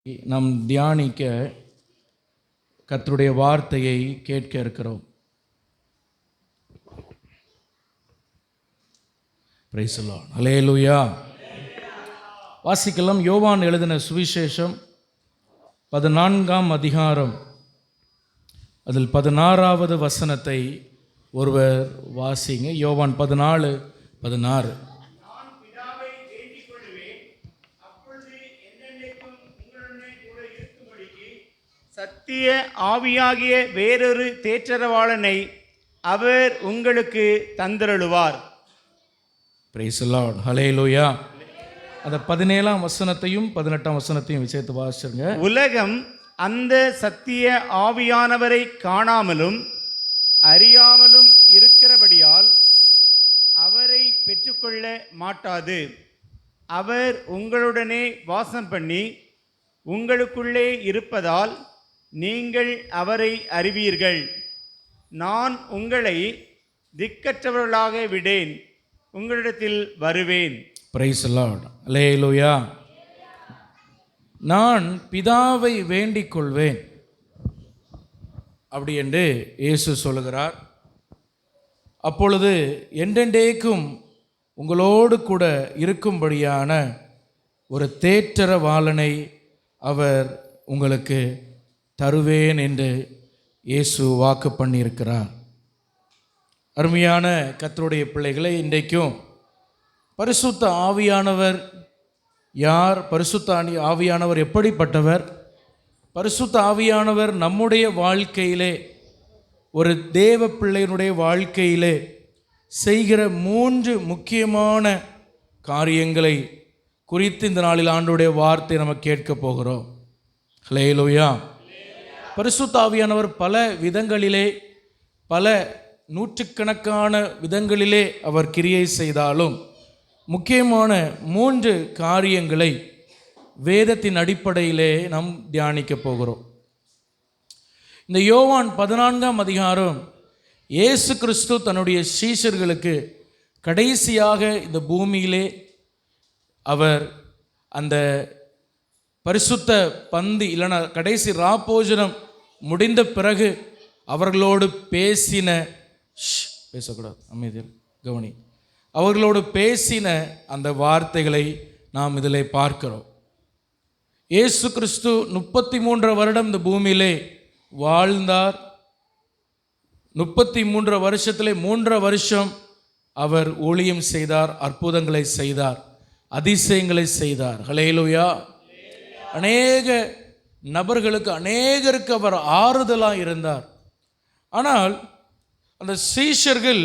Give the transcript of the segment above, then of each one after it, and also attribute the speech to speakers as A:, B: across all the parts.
A: நாம் தியானிக்க கர்த்தருடைய வார்த்தையை கேட்க இருக்கிறோம். Praise the lord. ஹல்லேலூயா. வாசிக்கலாம். யோவான் எழுதின சுவிசேஷம் 14ஆம் அதிகாரம், அதில் 16வது வசனத்தை ஒருவர் வாசிங்க. யோவான் 14:16.
B: சத்திய ஆவியாகிய வேறொரு தேற்றரவாளனை அவர் உங்களுக்கு தந்தருளுவார்.
A: Price the lord. ஹல்லேலூயா. அந்த 17ஆம் வசனத்தையும் 18ஆம் வசனத்தையும் சேர்த்து வாசிச்சுங்க.
B: உலகம் அந்த சத்திய ஆவியானவரை காணாமலும் அறியாமலும் இருக்கிறபடியால் அவரை பெற்றுக்கொள்ள மாட்டாது. அவர் உங்களுடனே வாசம் பண்ணி உங்களுக்குள்ளே இருப்பதால் நீங்கள் அவரை அறிவீர்கள். நான் உங்களை திக்கற்றவர்களாக விடேன், உங்களிடத்தில் வருவேன்.
A: Praise the lord. ஹல்லேலூயா. நான் பிதாவை வேண்டிக் கொள்வேன் அப்படி என்று இயேசு சொல்லுகிறார். அப்பொழுது என்றென்றைக்கும் உங்களோடு கூட இருக்கும்படியான ஒரு தேற்றரவாளனை அவர் உங்களுக்கு தருவேன் என்று இயேசு வாக்கு பண்ணியிருக்கிறார். அருமையான கர்த்தருடைய பிள்ளைகளை, இன்றைக்கும் பரிசுத்த ஆவியானவர் யார்? பரிசுத்த ஆவியானவர் எப்படிப்பட்டவர்? பரிசுத்த ஆவியானவர் நம்முடைய வாழ்க்கையிலே, ஒரு தேவ பிள்ளையினுடைய வாழ்க்கையிலே செய்கிற 3 முக்கியமான காரியங்களை குறித்து இந்த நாளில் ஆண்டவருடைய வார்த்தை நம்ம கேட்க போகிறோம். ஹல்லேலூயா. பரிசுத்த ஆவியானவர் பல விதங்களிலே, பல நூற்றுக்கணக்கான விதங்களிலே அவர் கிரியை செய்தாலும் முக்கியமான 3 காரியங்களை வேதத்தின் அடிப்படையிலே நாம் தியானிக்க போகிறோம். இந்த யோவான் 14ஆம் அதிகாரம் இயேசு கிறிஸ்து தன்னுடைய சீஷர்களுக்கு கடைசியாக இந்த பூமியிலே அவர் அந்த பரிசுத்த பந்தி இல்லைனா கடைசி ராப்போஜனம் முடிந்த பிறகு அவர்களோடு பேசக்கூடாது, அமைதியில் கவனி, அவர்களோடு பேசின அந்த வார்த்தைகளை நாம் இதில் பார்க்கிறோம். இயேசு கிறிஸ்து 33 வருடம் இந்த பூமியிலே வாழ்ந்தார். 33 வருஷத்திலே 3 வருஷம் அவர் ஊழியம் செய்தார், அற்புதங்களை செய்தார், அதிசயங்களை செய்தார். ஹல்லேலூயா. அநேக நபர்களுக்கு, அநேகருக்கு அவர் ஆறுதலாக இருந்தார். ஆனால் அந்த சீஷர்கள்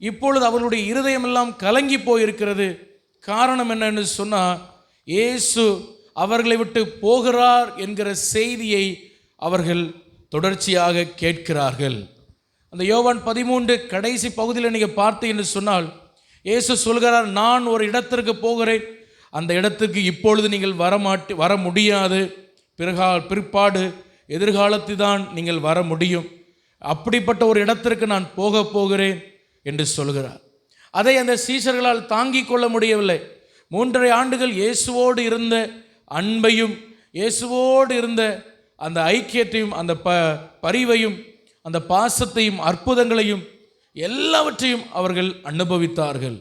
A: இப்பொழுது அவர்களுடைய இருதயமெல்லாம் கலங்கி போயிருக்கிறது. காரணம் என்னன்னு சொன்னால், இயேசு அவர்களை விட்டு போகிறார் என்கிற செய்தியை அவர்கள் தொடர்ச்சியாக கேட்கிறார்கள். அந்த யோவான் 13 கடைசி பகுதியில் நீங்கள் பார்த்தீங்கன்னு சொன்னால், இயேசு சொல்கிறார், நான் ஒரு இடத்திற்கு போகிறேன், அந்த இடத்துக்கு இப்பொழுது நீங்கள் வர முடியாது, பிற்பாடு எதிர்காலத்தில் தான் நீங்கள் வர முடியும், அப்படிப்பட்ட ஒரு இடத்திற்கு நான் போகிறேன் என்று சொல்கிறார். அதை அந்த சீஷர்களால் தாங்கிக் கொள்ள முடியவில்லை. 3.5 ஆண்டுகள் இயேசுவோடு இருந்த அன்பையும், இயேசுவோடு இருந்த அந்த ஐக்கியத்தையும், அந்த பரிவையும், அந்த பாசத்தையும், அற்புதங்களையும் எல்லாவற்றையும் அவர்கள் அனுபவித்தார்கள்.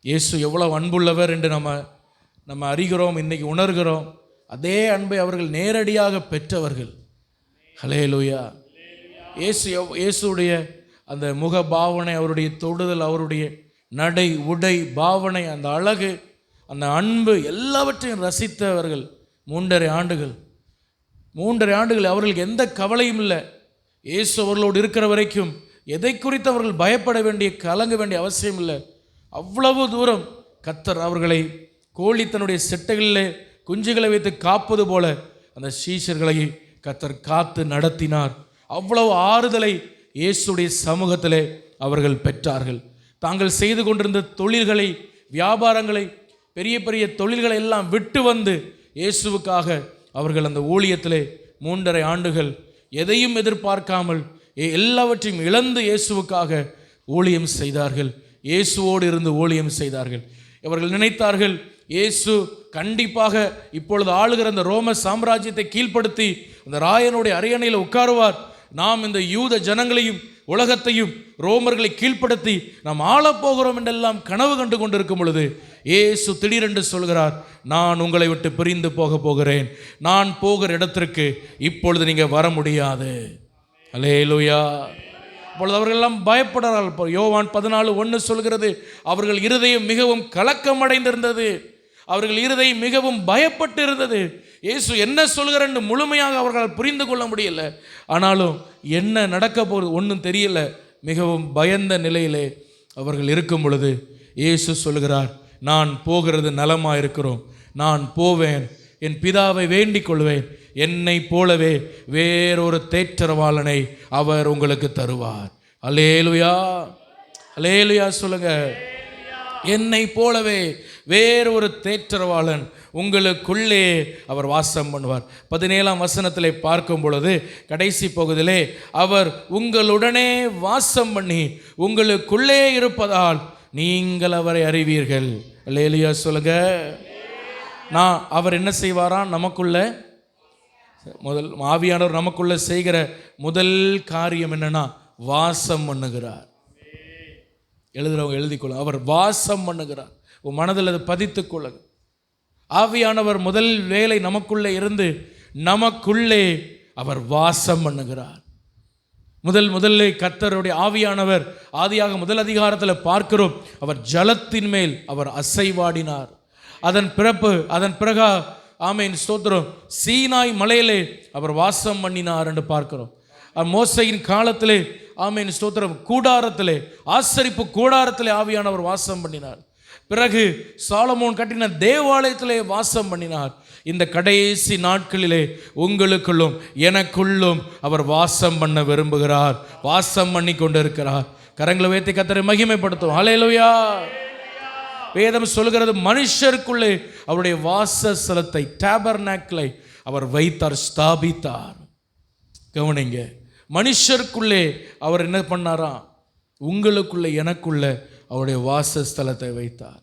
A: இயேசு எவ்வளவு அன்புள்ளவர் என்று நம்ம அறிகிறோம், இன்னைக்கு உணர்கிறோம். அதே அன்பை அவர்கள் நேரடியாக பெற்றவர்கள். ஹல்லேலூயா. இயேசுடைய அந்த முக பாவனை, அவருடைய தொடுதல், அவருடைய நடை, உடை, பாவனை, அந்த அழகு, அந்த அன்பு எல்லாவற்றையும் ரசித்தவர்கள் 3.5 ஆண்டுகள். 3.5 ஆண்டுகள் அவர்களுக்கு எந்த கவலையும் இல்லை. இயேசு அவர்களோடு இருக்கிற வரைக்கும் எதை குறித்து அவர்கள் பயப்பட வேண்டிய, கலங்க வேண்டிய அவசியம் இல்லை. அவ்வளவு தூரம் கர்த்தர் அவர்களை கோழி தன்னுடைய செட்டைகளிலே குஞ்சுகளை வைத்து காப்பது போல அந்த சீஷர்களை கர்த்தர் காத்து நடத்தினார். அவ்வளவு ஆறுதலை இயேசுடைய சமூகத்திலே அவர்கள் பெற்றார்கள். தாங்கள் செய்து கொண்டிருந்த தொழில்களை, வியாபாரங்களை, பெரிய பெரிய தொழில்களை எல்லாம் விட்டு வந்து இயேசுவுக்காக அவர்கள் அந்த ஊழியத்திலே 3.5 ஆண்டுகள் எதையும் எதிர்பார்க்காமல் எல்லாவற்றையும் இழந்து இயேசுவுக்காக ஊழியம் செய்தார்கள். இயேசுவோடு இருந்து ஊழியம் செய்தார்கள். இவர்கள் நினைத்தார்கள், இயேசு கண்டிப்பாக இப்பொழுது ஆளுகிற அந்த ரோம சாம்ராஜ்யத்தை கீழ்ப்படுத்தி அந்த ராயனுடைய அரியணையில் உட்காருவார். நாம் இந்த யூத ஜனங்களையும் உலகத்தையும் ரோமர்களை கீழ்ப்படுத்தி நாம் ஆளப்போகிறோம் என்றெல்லாம் கனவு கண்டு கொண்டிருக்கும் பொழுது இயேசு திடீரென்று சொல்கிறார், நான் உங்களை விட்டு பிரிந்து போகிறேன். நான் போகிற இடத்திற்கு இப்பொழுது நீங்கள் வர முடியாது. அல்லேலூயா. அப்பொழுது அவர்கள் எல்லாம் பயப்படுறார்கள். யோவான் 14:1 சொல்கிறது, அவர்கள் இருதயம் மிகவும் கலக்கமடைந்திருந்தது, அவர்கள் இருதயம் மிகவும் பயப்பட்டு இருந்தது. இயேசு என்ன சொல்கிறான்னு முழுமையாக அவர்களால் புரிந்து கொள்ள முடியல. ஆனாலும் என்ன நடக்க போகிறது ஒன்றும் தெரியல. மிகவும் பயந்த நிலையிலே அவர்கள் இருக்கும் பொழுது இயேசு சொல்கிறார், நான் போகிறது நலமாக இருக்கிறோம், நான் போவேன், என் பிதாவை வேண்டிக் கொள்வேன், என்னை போலவே வேறொரு தேற்றரவாளனை அவர் உங்களுக்கு தருவார். அல்லேலூயா, அல்லேலூயா சொல்லுங்க. என்னை போலவே வேறொரு தேற்றரவாளன் உங்களுக்குள்ளே அவர் வாசம் பண்ணுவார். 17ஆம் வசனத்திலே பார்க்கும் பொழுது கடைசி பகுதியிலே, அவர் உங்களுடனே வாசம் பண்ணி உங்களுக்குள்ளே இருப்பதால் நீங்கள் அவரை அறிவீர்கள். அல்லேலூயா சொல்லுங்க. நான் அவர் என்ன செய்வாராம்? நமக்குள்ள முதல் ஆவியானவர் நமக்குள்ள செய்கிற முதல் காரியம் என்னன்னா வாசம் பண்ணுகிறார். எழுதுறவங்க எழுதிக்கொள்ள, அவர் வாசம் பண்ணுகிறார். உன் மனதில் அதை பதித்துக் கொள்ளுங்க. ஆவியானவர் முதல் வேலை நமக்குள்ளே இருந்து நமக்குள்ளே அவர் வாசம் பண்ணுகிறார். முதல்ல கர்த்தருடைய ஆவியானவர் ஆதியாக முதல் அதிகாரத்தில் பார்க்கிறோம், அவர் ஜலத்தின் மேல் அவர் அசைவாடினார். அதன் பிறகு ஆமென் ஸ்தோத்திரம், சீனாய் மலையிலே அவர் வாசம் பண்ணினார் என்று பார்க்கிறோம். மோசையின் காலத்திலே ஆமென் ஸ்தோத்திரம், கூடாரத்திலே, ஆசரிப்பு கூடாரத்திலே ஆவியானவர் வாசம் பண்ணினார். பிறகு சாலமோன் கட்டின தேவாலயத்திலே வாசம் பண்ணினார். இந்த கடைசி நாட்களிலே உங்களுக்குள்ளும் எனக்குள்ளும் அவர் வாசம் பண்ண விரும்புகிறார், வாசம் பண்ணி கொண்டிருக்கிறார். கரங்களை உயர்த்தி கர்த்தரை மகிமைப்படுத்தும். ஹல்லேலூயா. வேதம் சொல்கிறது, மனுஷருக்குள்ளே அவருடைய வாசஸ்தலத்தை, டேபர்நாக்கிளை அவர் வைத்தார், ஸ்தாபித்தார். கவனிங்க, மனுஷருக்குள்ளே அவர் என்ன பண்ணாரா? உங்களுக்குள்ளே எனக்குள்ள அவருடைய வாசஸ்தலத்தை வைத்தார்.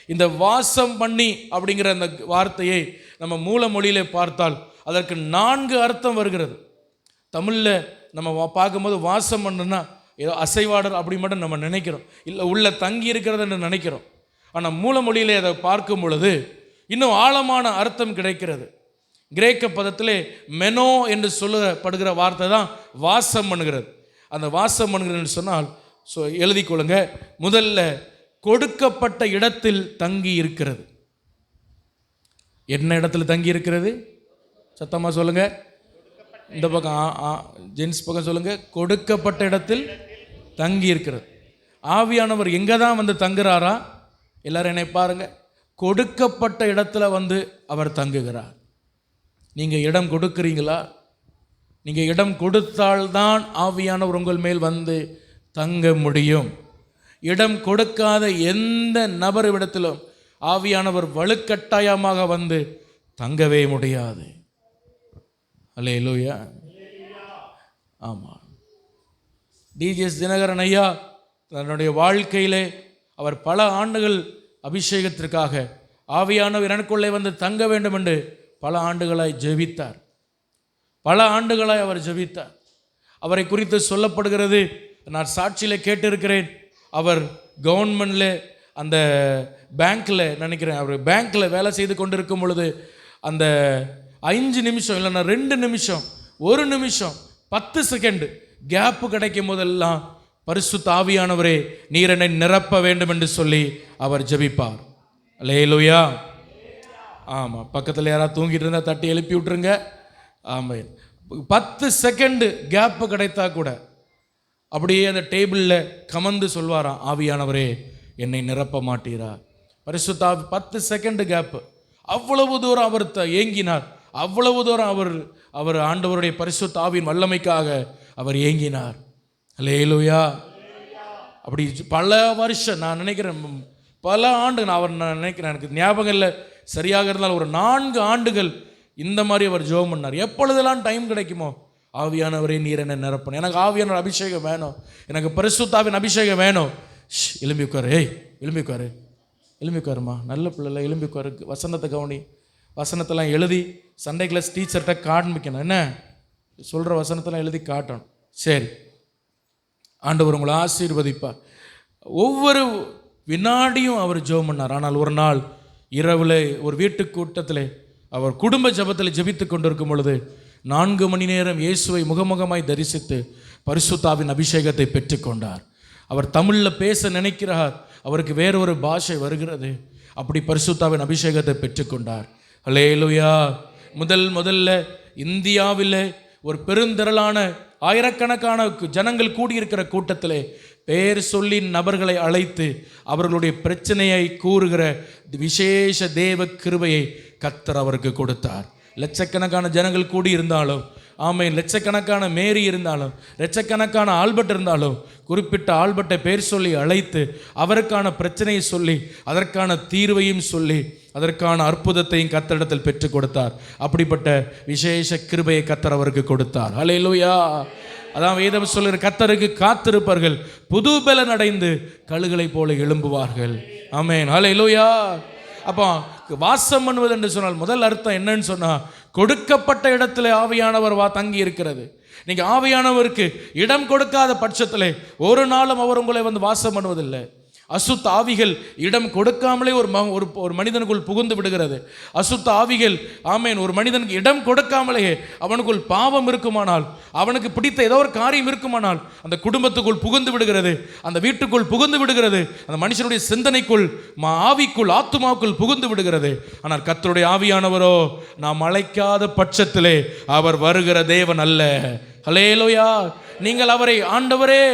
A: இந்த வாசம் பண்ணி அப்படிங்கிற அந்த வார்த்தையை நம்ம மூல மொழியிலே பார்த்தால் அதற்கு 4 அர்த்தம் வருகிறது. தமிழில் நம்ம பார்க்கும்போது வாசம் பண்ணுன்னா ஏதோ அசைவாடர் அப்படி மட்டும் நம்ம நினைக்கிறோம், இல்லை உள்ள தங்கி இருக்கிறதுன்னு நினைக்கிறோம். ஆனால் மூல மொழியிலே அதை பார்க்கும் பொழுது இன்னும் ஆழமான அர்த்தம் கிடைக்கிறது. கிரேக்க பதத்திலே மெனோ என்று சொல்லப்படுகிற வார்த்தை தான் வாசம் பண்ணுகிறது. அந்த வாசம் பண்ணுகிறதுன்னு சொன்னால் எழுதி கொள்ளுங்க, முதல்ல கொடுக்கப்பட்ட இடத்தில் தங்கி இருக்கிறது. என்ன இடத்துல தங்கி இருக்கிறது? சத்தமா சொல்லுங்க. இந்த பக்கம் ஜென்ஸ் பக்கம் சொல்லுங்க. கொடுக்கப்பட்ட இடத்தில் தங்கி இருக்கிறது. ஆவியானவர் எங்கே தான் வந்து தங்குறாரா? எல்லாரும் என்னை பாருங்க, கொடுக்கப்பட்ட இடத்துல வந்து அவர் தங்குகிறார். நீங்கள் இடம் கொடுக்குறீங்களா? நீங்கள் இடம் கொடுத்தால்தான் ஆவியானவர் உங்கள் மேல் வந்து தங்க முடியும். இடம் கொடுக்காத எந்த நபரிடத்திலும் ஆவியானவர் வலுக்கட்டாயமாக வந்து தங்கவே முடியாது. அல்லேலூயா. ஆமாம். டிஜிஎஸ் தினகரன் ஐயா தன்னுடைய வாழ்க்கையிலே அவர் பல ஆண்டுகள் அபிஷேகத்திற்காக ஆவியானவர் எனக்குள்ளே வந்து தங்க வேண்டும் என்று பல ஆண்டுகளாய் ஜெபித்தார். பல ஆண்டுகளாய் அவர் ஜெபித்தார். அவரை குறித்து சொல்லப்படுகிறது, நான் சாட்சியில் கேட்டிருக்கிறேன், அவர் கவர்மெண்டில் அந்த பேங்க்கில் நினைக்கிறேன், அவர் பேங்க்கில் வேலை செய்து கொண்டிருக்கும் பொழுது அந்த 5 நிமிஷம் இல்லைன்னா 2 நிமிஷம் 1 நிமிஷம் 10 செகண்ட் கேப்பு கிடைக்கும் போதெல்லாம் பரிசுத்த ஆவியானவரே நீர் என்னை நிரப்ப வேண்டும் என்று சொல்லி அவர் ஜெபிப்பார். அல்லேலூயா. ஆமாம், பக்கத்தில் யாராவது தூங்கிட்டு இருந்தால் தட்டி எழுப்பி விட்டுருங்க. ஆமாம், 10 செகண்டு கேப்பு கிடைத்தா கூட அப்படியே அந்த டேபிளில் கமந்து சொல்வாராம், ஆவியானவரே என்னை நிரப்ப மாட்டீரா? பரிசுத்த 10 செகண்டு கேப்பு. அவ்வளவு தூரம் அவர் ஏங்கினார், அவ்வளவு தூரம் அவர் ஆண்டவருடைய பரிசுத்த ஆவியின் வல்லமைக்காக அவர் ஏங்கினார். அல்லேலூயா. அப்படி பல வருஷம், நான் நினைக்கிறேன் பல ஆண்டு, நான் நினைக்கிறேன், எனக்கு ஞாபகம் இல்லை சரியாக இருந்தால் ஒரு 4 ஆண்டுகள் இந்த மாதிரி அவர் ஜெபம் பண்ணார். எப்பொழுதெல்லாம் டைம் கிடைக்குமோ, ஆவியானவரே நீர் என்ன நிரப்பணும், எனக்கு ஆவியானவர் அபிஷேகம் வேணும், எனக்கு பரிசுத்த ஆவியின் அபிஷேகம் வேணும். எலும்பி உட்காரு, எழும்பி உட்காரு, எலும்பிக்காருமா, நல்ல பிள்ளைல எலும்பிக்காரு, வசனத்தை கவனி. வசனத்தெல்லாம் எழுதி சண்டே கிளாஸ் டீச்சர்கிட்ட காண்பிக்கணும். என்ன சொல்கிற வசனத்தெல்லாம் எழுதி காட்டணும். சரி, ஆண்டவர் உங்களை ஆசீர்வதிப்பார். ஒவ்வொரு வினாடியும் அவர் ஜெபம் பண்ணார். ஆனால் ஒரு நாள் இரவில் ஒரு வீட்டு கூட்டத்தில் அவர் குடும்ப ஜெபத்தில் ஜெபித்து கொண்டிருக்கும் பொழுது 4 மணி நேரம் இயேசுவை முகமுகமாய் தரிசித்து பரிசுத்தாவின் அபிஷேகத்தை பெற்றுக்கொண்டார். அவர் தமிழில் பேச நினைக்கிறார், அவருக்கு வேறொரு பாஷை வருகிறது. அப்படி பரிசுத்தாவின் அபிஷேகத்தை பெற்றுக்கொண்டார். அல்லேலூயா. முதல்ல இந்தியாவில் ஒரு பெருந்திரளான ஆயிரக்கணக்கான ஜனங்கள் கூடியிருக்கிற கூட்டத்திலே பேர் சொல்லி நபர்களை அழைத்து அவர்களுடைய பிரச்சனையை கூறுகிற விசேஷ தேவ கிருபையை கர்த்தர் அவருக்கு கொடுத்தார். லட்சக்கணக்கான ஜனங்கள் கூடி இருந்தாலும், ஆமென், லட்சக்கணக்கான மேரி இருந்தாலும், லட்சக்கணக்கான ஆல்பர்ட் இருந்தாலும், குறிப்பிட்ட ஆல்பர்ட்டை பேர் சொல்லி அழைத்து அவருக்கான பிரச்சனையை சொல்லி அதற்கான தீர்வையும் சொல்லி அதற்கான அற்புதத்தையும் கர்த்தரிடத்தில் பெற்றுக் கொடுத்தார். அப்படிப்பட்ட விசேஷ கிருபையை கர்த்தர் அவருக்கு கொடுத்தார். அல்லேலூயா. அதான் வேதம் சொல்லுற, கர்த்தருக்கு காத்திருப்பார்கள் புது பலன் அடைந்து கழுகளை போல எழும்புவார்கள். ஆமென். அல்லேலூயா. அப்போ வாசம் பண்ணுவது என்று சொன்னால் முதல் அர்த்தம் என்னன்னு சொன்னால், கொடுக்கப்பட்ட இடத்துல ஆவியானவர் தங்கி இருக்கிறது. நீங்கள் ஆவியானவருக்கு இடம் கொடுக்காத பட்சத்தில் ஒரு நாளும் அவர் உங்களை வாசம் பண்ணுவதில்லை. அசுத்த ஆவிகள் இடம் கொடுக்காமலே ஒரு மனிதனுக்குள் புகுந்து விடுகிறது. அசுத்த ஆவிகள், ஆமேன், ஒரு மனிதனுக்கு இடம் கொடுக்காமலேயே அவனுக்குள் பாவம் இருக்குமானால், அவனுக்கு பிடித்த ஏதோ ஒரு காரியம் இருக்குமானால் அந்த குடும்பத்துக்குள் புகுந்து விடுகிறது, அந்த வீட்டுக்குள் புகுந்து விடுகிறது, அந்த மனுஷனுடைய சிந்தனைக்குள், ஆவிக்குள், ஆத்துமாவுக்குள் புகுந்து விடுகிறது. ஆனால் கர்த்தருடைய ஆவியானவரோ நாம் அழைக்காத பட்சத்திலே அவர் வருகிற தேவன் அல்ல. அல்லேலூயா. நீங்கள் அவரை, ஆண்டவரே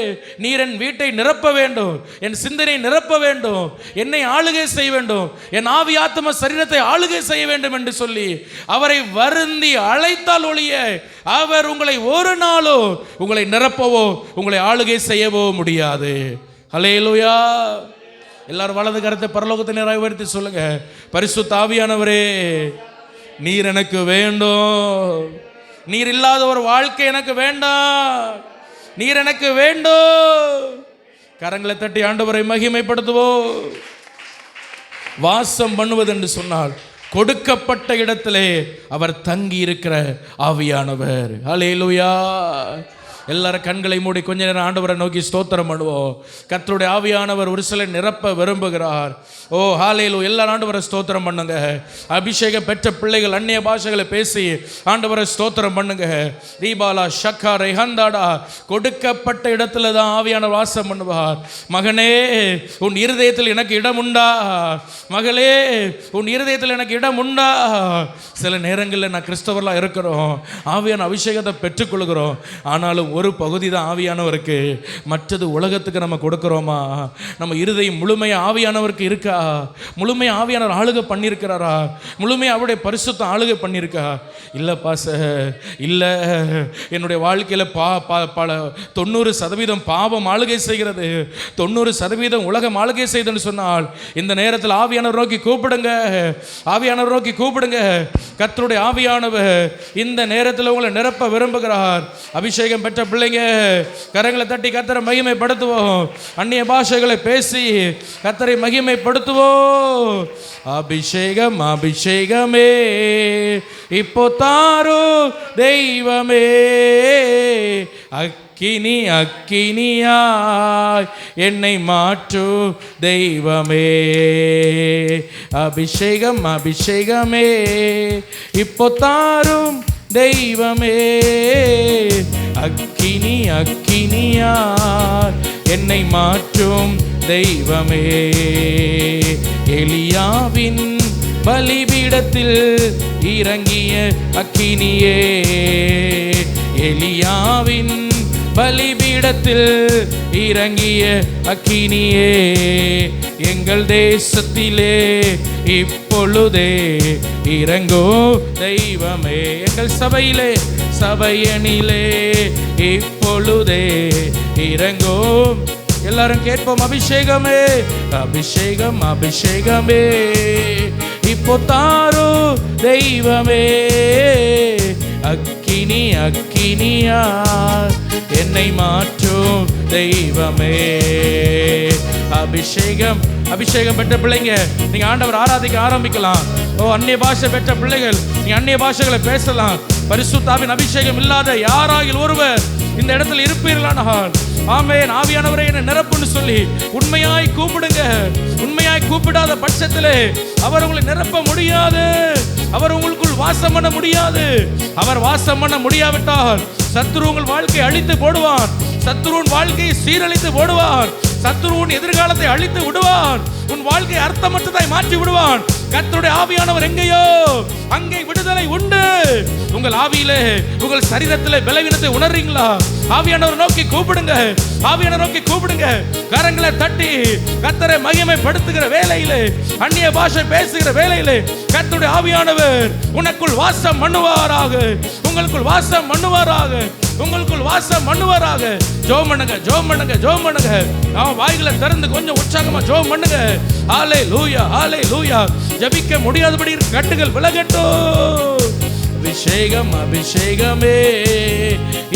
A: நீர் என் வீட்டை நிரப்ப வேண்டும், என் சிந்தனை நிரப்ப வேண்டும், என்னை ஆளுகை செய்ய வேண்டும், என் ஆவி ஆத்ம சரீரத்தை ஆளுகை செய்ய வேண்டும் என்று சொல்லி அவரை வருந்தி அழைத்தால் ஒழிய அவர் உங்களை ஒரு நாளோ உங்களை நிரப்பவோ உங்களை ஆளுகை செய்யவோ முடியாது. அல்லேலூயா. எல்லாரும் வலது கரத்தை பரலோகத்தை நேராக உயர்த்தி சொல்லுங்க, பரிசுத்த ஆவியானவரே நீர் எனக்கு வேண்டும், நீர் இல்லாத ஒரு வாழ்க்கை எனக்கு வேண்டாம், நீர் எனக்கு வேண்டும். கரங்களை தட்டி ஆண்டவரை மகிமைப்படுத்துவோம். வாசம் பண்ணுவது என்று சொன்னால் கொடுக்கப்பட்ட இடத்திலே அவர் தங்கி இருக்கிற ஆவியானவர். அல்லேலூயா. எல்லாரும் கண்களை மூடி கொஞ்ச நேரம் ஆண்டவரை நோக்கி ஸ்தோத்திரம் பண்ணுவோம். கர்த்தருடைய ஆவியானவர் ஒரு சிலர் நிரப்ப விரும்புகிறார். ஓ ஹல்லேலூயா. எல்லாரும் ஆண்டவரை ஸ்தோத்திரம் பண்ணுங்க. அபிஷேகம் பெற்ற பிள்ளைகள் அந்நிய பாஷைகளை பேசி ஆண்டவரை ஸ்தோத்திரம் பண்ணுங்க. தீபாலா ஷக்கா ரெஹந்தாடா, கொடுக்கப்பட்ட இடத்துல தான் ஆவியானவர் வாசம் பண்ணுவார். மகனே உன் இருதயத்தில் எனக்கு இடம் உண்டா, மகளே உன் இருதயத்தில் எனக்கு இடம் உண்டா. சில நேரங்களில் நான் கிறிஸ்தவர்களாக இருக்கிறோம், ஆவியான அபிஷேகத்தை பெற்றுக்கொள்கிறோம், ஆனாலும் ஒரு பகுதி தான் ஆவியானவருக்கு, மற்றது உலகத்துக்கு நம்ம கொடுக்கிறோமா? நம்ம இருதயம் முழுமையாக ஆவியானவருக்கு இருக்கா? முழுமையாக ஆவியானவர் ஆளுகை பண்ணியிருக்கிறாரா? முழுமையாக அவருடைய பரிசுத்த ஆளுகை பண்ணியிருக்கா? இல்லை பாஸ்டர், இல்லை, என்னுடைய வாழ்க்கையில் 90% பாவம் ஆளுகை செய்கிறது, 90% உலகம் ஆளுகை செய்துன்னு சொன்னால் இந்த நேரத்தில் ஆவியானவர் நோக்கி கூப்பிடுங்க, ஆவியானவர் நோக்கி கூப்பிடுங்க. கர்த்தருடைய ஆவியானவர் இந்த நேரத்தில் உங்களை நிரப்ப விரும்புகிறார். அபிஷேகம் பெற்ற பிள்ளைங்க கரங்களை தட்டி கர்த்தரை மகிமைப்படுத்துவோம். அந்நிய பாஷைகளை பேசி கர்த்தரை மகிமைப்படுத்துவோம். அபிஷேகம் அபிஷேகமே இப்போ தாரோ தெய்வமே, அக்கினி அக்கினியாய் என்னை மாற்று தெய்வமே. அபிஷேகம் அபிஷேகமே இப்போ தாரும் தெய்வமே, அக்கினி அக்கினியார் என்னை மாற்றும் தெய்வமே. எலியாவின் பலிபீடத்தில் இறங்கிய அக்கினியே, எலியாவின் பலிபீடத்தில் இறங்கிய அக்கினியே, எங்கள் தேசத்திலே இப்பொழுதே இறங்கோ தெய்வமே. எங்கள் சபையிலே சபையனிலே இப்பொழுதே இறங்கோ. எல்லாரும் கேட்போம். அபிஷேகமே அபிஷேகம் அபிஷேகமே இப்போ தாரோ தெய்வமே, அக்கினி அக்கினியார் என்னை மாற்றும் தெய்வமே. அபிஷேகம் அபிஷேகம் பெற்ற பிள்ளைங்க நீங்க ஆண்டவர் ஆராதிக்க ஆரம்பிக்கலாம். ஓ, அந்நிய பாஷை பெற்ற பிள்ளைகள் நீங்க அந்நிய பாஷைகளை பேசலாம். பரிசுத்தாவின் அபிஷேகம் இல்லாத யாராகில் ஒருவர் இந்த இடத்துல இருப்பீர்களானால், ஆமென், ஆவியானவரே என்னை நிரப்புன்னு சொல்லி உண்மையாய் கூப்பிடுங்க. உண்மையாய் கூப்பிடாத பட்சத்திலே அவர் உங்களை நிரப்ப முடியாது. அவர் உங்களுக்குள் வாசம் பண்ண முடியாது. அவர் வாசம் பண்ண முடியாவிட்டால் சத்துரு உங்கள் வாழ்க்கையை அழித்து போடுவான். சத்துருவின் வாழ்க்கையை சீரழித்து போடுவான். சத்துருவின் எதிர்காலத்தை அழித்து விடுவான். உன் வாழ்க்கையை அர்த்தமற்றதாய் மாற்றி விடுவான். கர்த்தருடைய ஆவியானவர் எங்கேயோ அங்கே விடுதலை உண்டு. உங்கள் ஆவியிலே உங்கள் சரீரத்திலே பலவீனத்தை உணர்றீங்களா? ஆவியானவர் நோக்கி கூப்பிடுங்க. ஆவியானவர் நோக்கி கூப்பிடுங்க. கரங்களை தட்டி கர்த்தரை மகிமைப்படுத்துகிற வேளையிலே, அந்நிய பாஷை பேசுகிற வேளையிலே கர்த்தருடைய ஆவியானவர் உனக்குள் வாசம் பண்ணுவாராக. உங்களுக்குள் வாசம் பண்ணுவாராக. உங்களுக்குள் வாசம் பண்ணுவாராக. ஜெபம் பண்ணுங்க, ஜெபம் பண்ணுங்க, ஜெபம் பண்ணுங்க. வாய்களை திறந்து கொஞ்சம் உற்சாகமா ஜெபம் பண்ணுங்க. ஹல்லேலூயா, ஹல்லேலூயா. ஜெபிக்க முடியாதபடி கட்டுகள் விலகட்டும். அபிஷேகம், அபிஷேகமே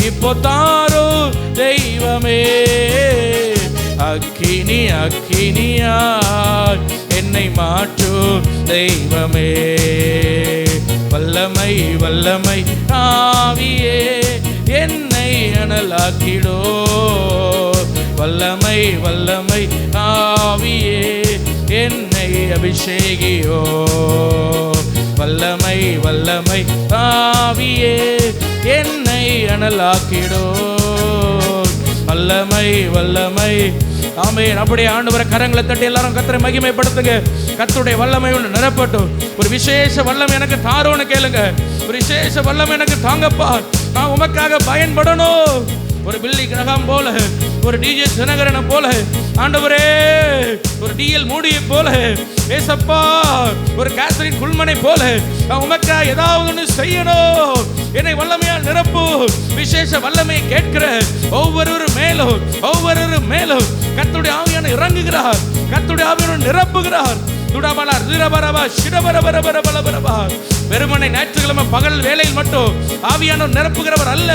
A: இப்போ தாரோ தெய்வமே. அக்கினி, அக்கினியாய் என்னை மாற்றும் தெய்வமே. வல்லமை, வல்லமை ஆவியே என்னை அனலாக்கிடோ. வல்லமை, வல்லமை ஆவியே என்னை அபிஷேகியோ. வல்லமை, வல்லமை ஆவியே என்னை அனலாக்கிடோ. வல்லமை, வல்லமை. ஆமென். அப்படியே ஆண்டவரை கரங்களை தட்டி எல்லாரும் கர்த்தரை மகிமைப்படுத்துங்க. கர்த்தருடைய வல்லமை ஒன்று நிரப்பட்டும். ஒரு விசேஷ வல்லமை எனக்கு தாரோன்னு கேளுங்க. ஒரு விசேஷ வல்லமை எனக்கு தாங்கப்பா, நான் உமக்காக பயன்படணும். ஒரு பில்லி கிரகம் போல, ஒரு டிஜே தினகரனை போல, ஆண்டவரே ஒரு டிஎல் மூடியை போல, ஏசப்பா ஒரு கேத்ரின் குல்மனை போல உமக்கா ஏதாவது ஒன்று செய்யணும். என்னை வல்லமையால் நிரப்பு. விசேஷ வல்லமையை கேட்கிற ஒவ்வொரு மேலும், ஒவ்வொரு மேலும் கர்த்தருடைய ஆவியான இறங்குகிறார். கர்த்தருடைய ஆவியான நிரப்புகிறார். வெறுமனை ஞாயிற்றுக்கிழமை பகல் வேளையில் மட்டும் ஆவியானவர் நிரப்புகிறவர் அல்ல.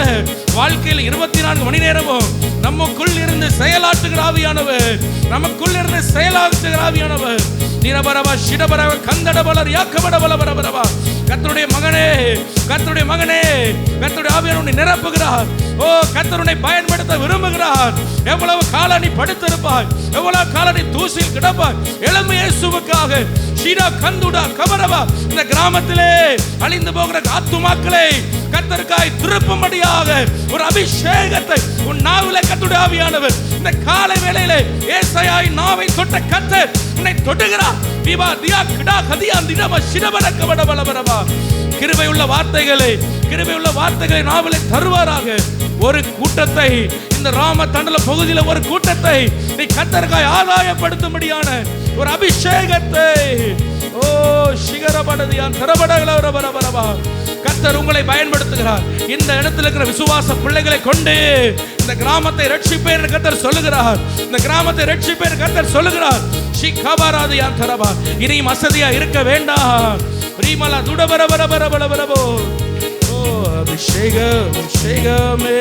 A: வாழ்க்கையில் 24 மணி நேரமும் நமக்குள் இருந்து செயலாற்றுகிற ஆவியானவர். நமக்குள் இருந்து செயலாற்றுகிற ஆவியானவர். நிரபரவா சிடபரவ கந்தடபலர் யாக்கபடபலபரபரவா. கர்த்தருடைய மகனே, கர்த்தருடைய மகனே, கர்த்தருடைய ஆவியானவர் நிரப்புகிறார். ஓ, கர்த்தருனை பயன்படுத்த விரும்புகிறார். எவ்வளவு காலம் நீ படுத்திருப்பாய், எவ்வளவு காலம் நீ தூசியில் கிடப்பாய். எழும்பு இயேசுவுக்காக. ஷீடா கந்துடா கபரவா. இந்த கிராமத்திலே அழிந்து போகிற ஆத்துமாக்களை கர்த்தருக்காய் திருப்பும்படியாக ஒரு அபிஷேகத்தை உன் நாவிலே கர்த்தருடைய ஆவியானவர் இந்த காலை வேளையிலே ஏசாயாவின் நாவை தொட்ட கர்த்தர் உன்னை தொடுகிறார். தீபா தியா கிடா கதியா திடம சிடபர கபட பலபரவா. கிருபையுள்ள வார்த்தைகளை, கிருபையுள்ள வார்த்தைகளை நாவிலே தருவாராக. ஒரு கூட்டத்தை இந்த ராம தண்டல பகுதியில் ஒரு கூட்டத்தை நீ கர்த்தருக்காய் ஆதாயப்படுத்தும்படியான ஒரு அபிஷேகத்தை. ஓ சிகரபடதியான் தரபடகளவரபரபரவா. கர்த்தர் உங்களை பயன்படுத்துகிறார். இந்த இடத்துல இருக்கிற விசுவாச பிள்ளைகளை கொண்டு இந்த கிராமத்தை ரட்சிப்பேன் கர்த்தர் சொல்லுகிறார். இந்த கிராமத்தை ரட்சிப்பேன் கர்த்தர் சொல்லுகிறார். சிகபராதியான் தரபா. இனியும் அசதியா இருக்க வேண்டாம். ரீமலா துடபரபரபரபரபரபோ. ஓ அபிஷேகம், அபிஷேகமே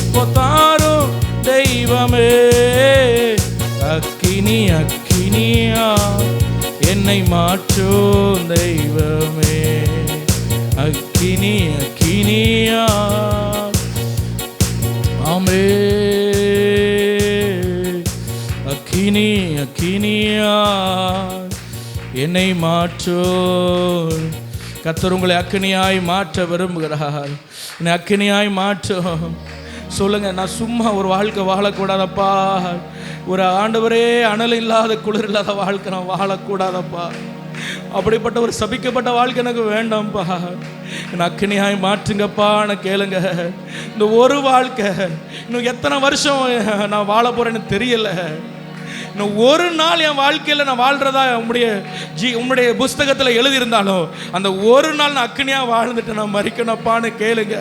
A: இப்போ தாரும் தெய்வமே. அக்கினி, அக்கினியா என்னை மாற்றும் தெய்வமே. அக்கினி, அக்கினியா. ஆமே. அக்கினி, அக்கினியா என்னை மாற்றும். கர்த்தர் உங்களை அக்கினியாய் மாற்ற விரும்புகிறார். என்னை அக்கினியாய் மாற்றும். சொல்லுங்க, நான் சும்மா ஒரு வாழ்க்கை வாழக்கூடாதப்பா. ஒரு ஆண்டவரே அனல் இல்லாத குளிர் இல்லாத வாழ்க்கை நான் வாழக்கூடாதப்பா. அப்படிப்பட்ட ஒரு சபிக்கப்பட்ட வாழ்க்கை எனக்கு வேண்டாம்ப்பா. என்னை அக்கினியாய் மாற்றுங்கப்பான்னு கேளுங்க. இந்த ஒரு வாழ்க்கை இன்னும் எத்தனை வருஷம் நான் வாழ போறேன்னு தெரியல. இன்னும் ஒரு நாள் என் வாழ்க்கையில் நான் வாழ்றதா உம்முடைய புஸ்தகத்தில் எழுதியிருந்தாலும் அந்த ஒரு நாள் நான் அக்கினியா வாழ்ந்துட்டு நான் மறிக்கணும்ப்பான்னு கேளுங்க.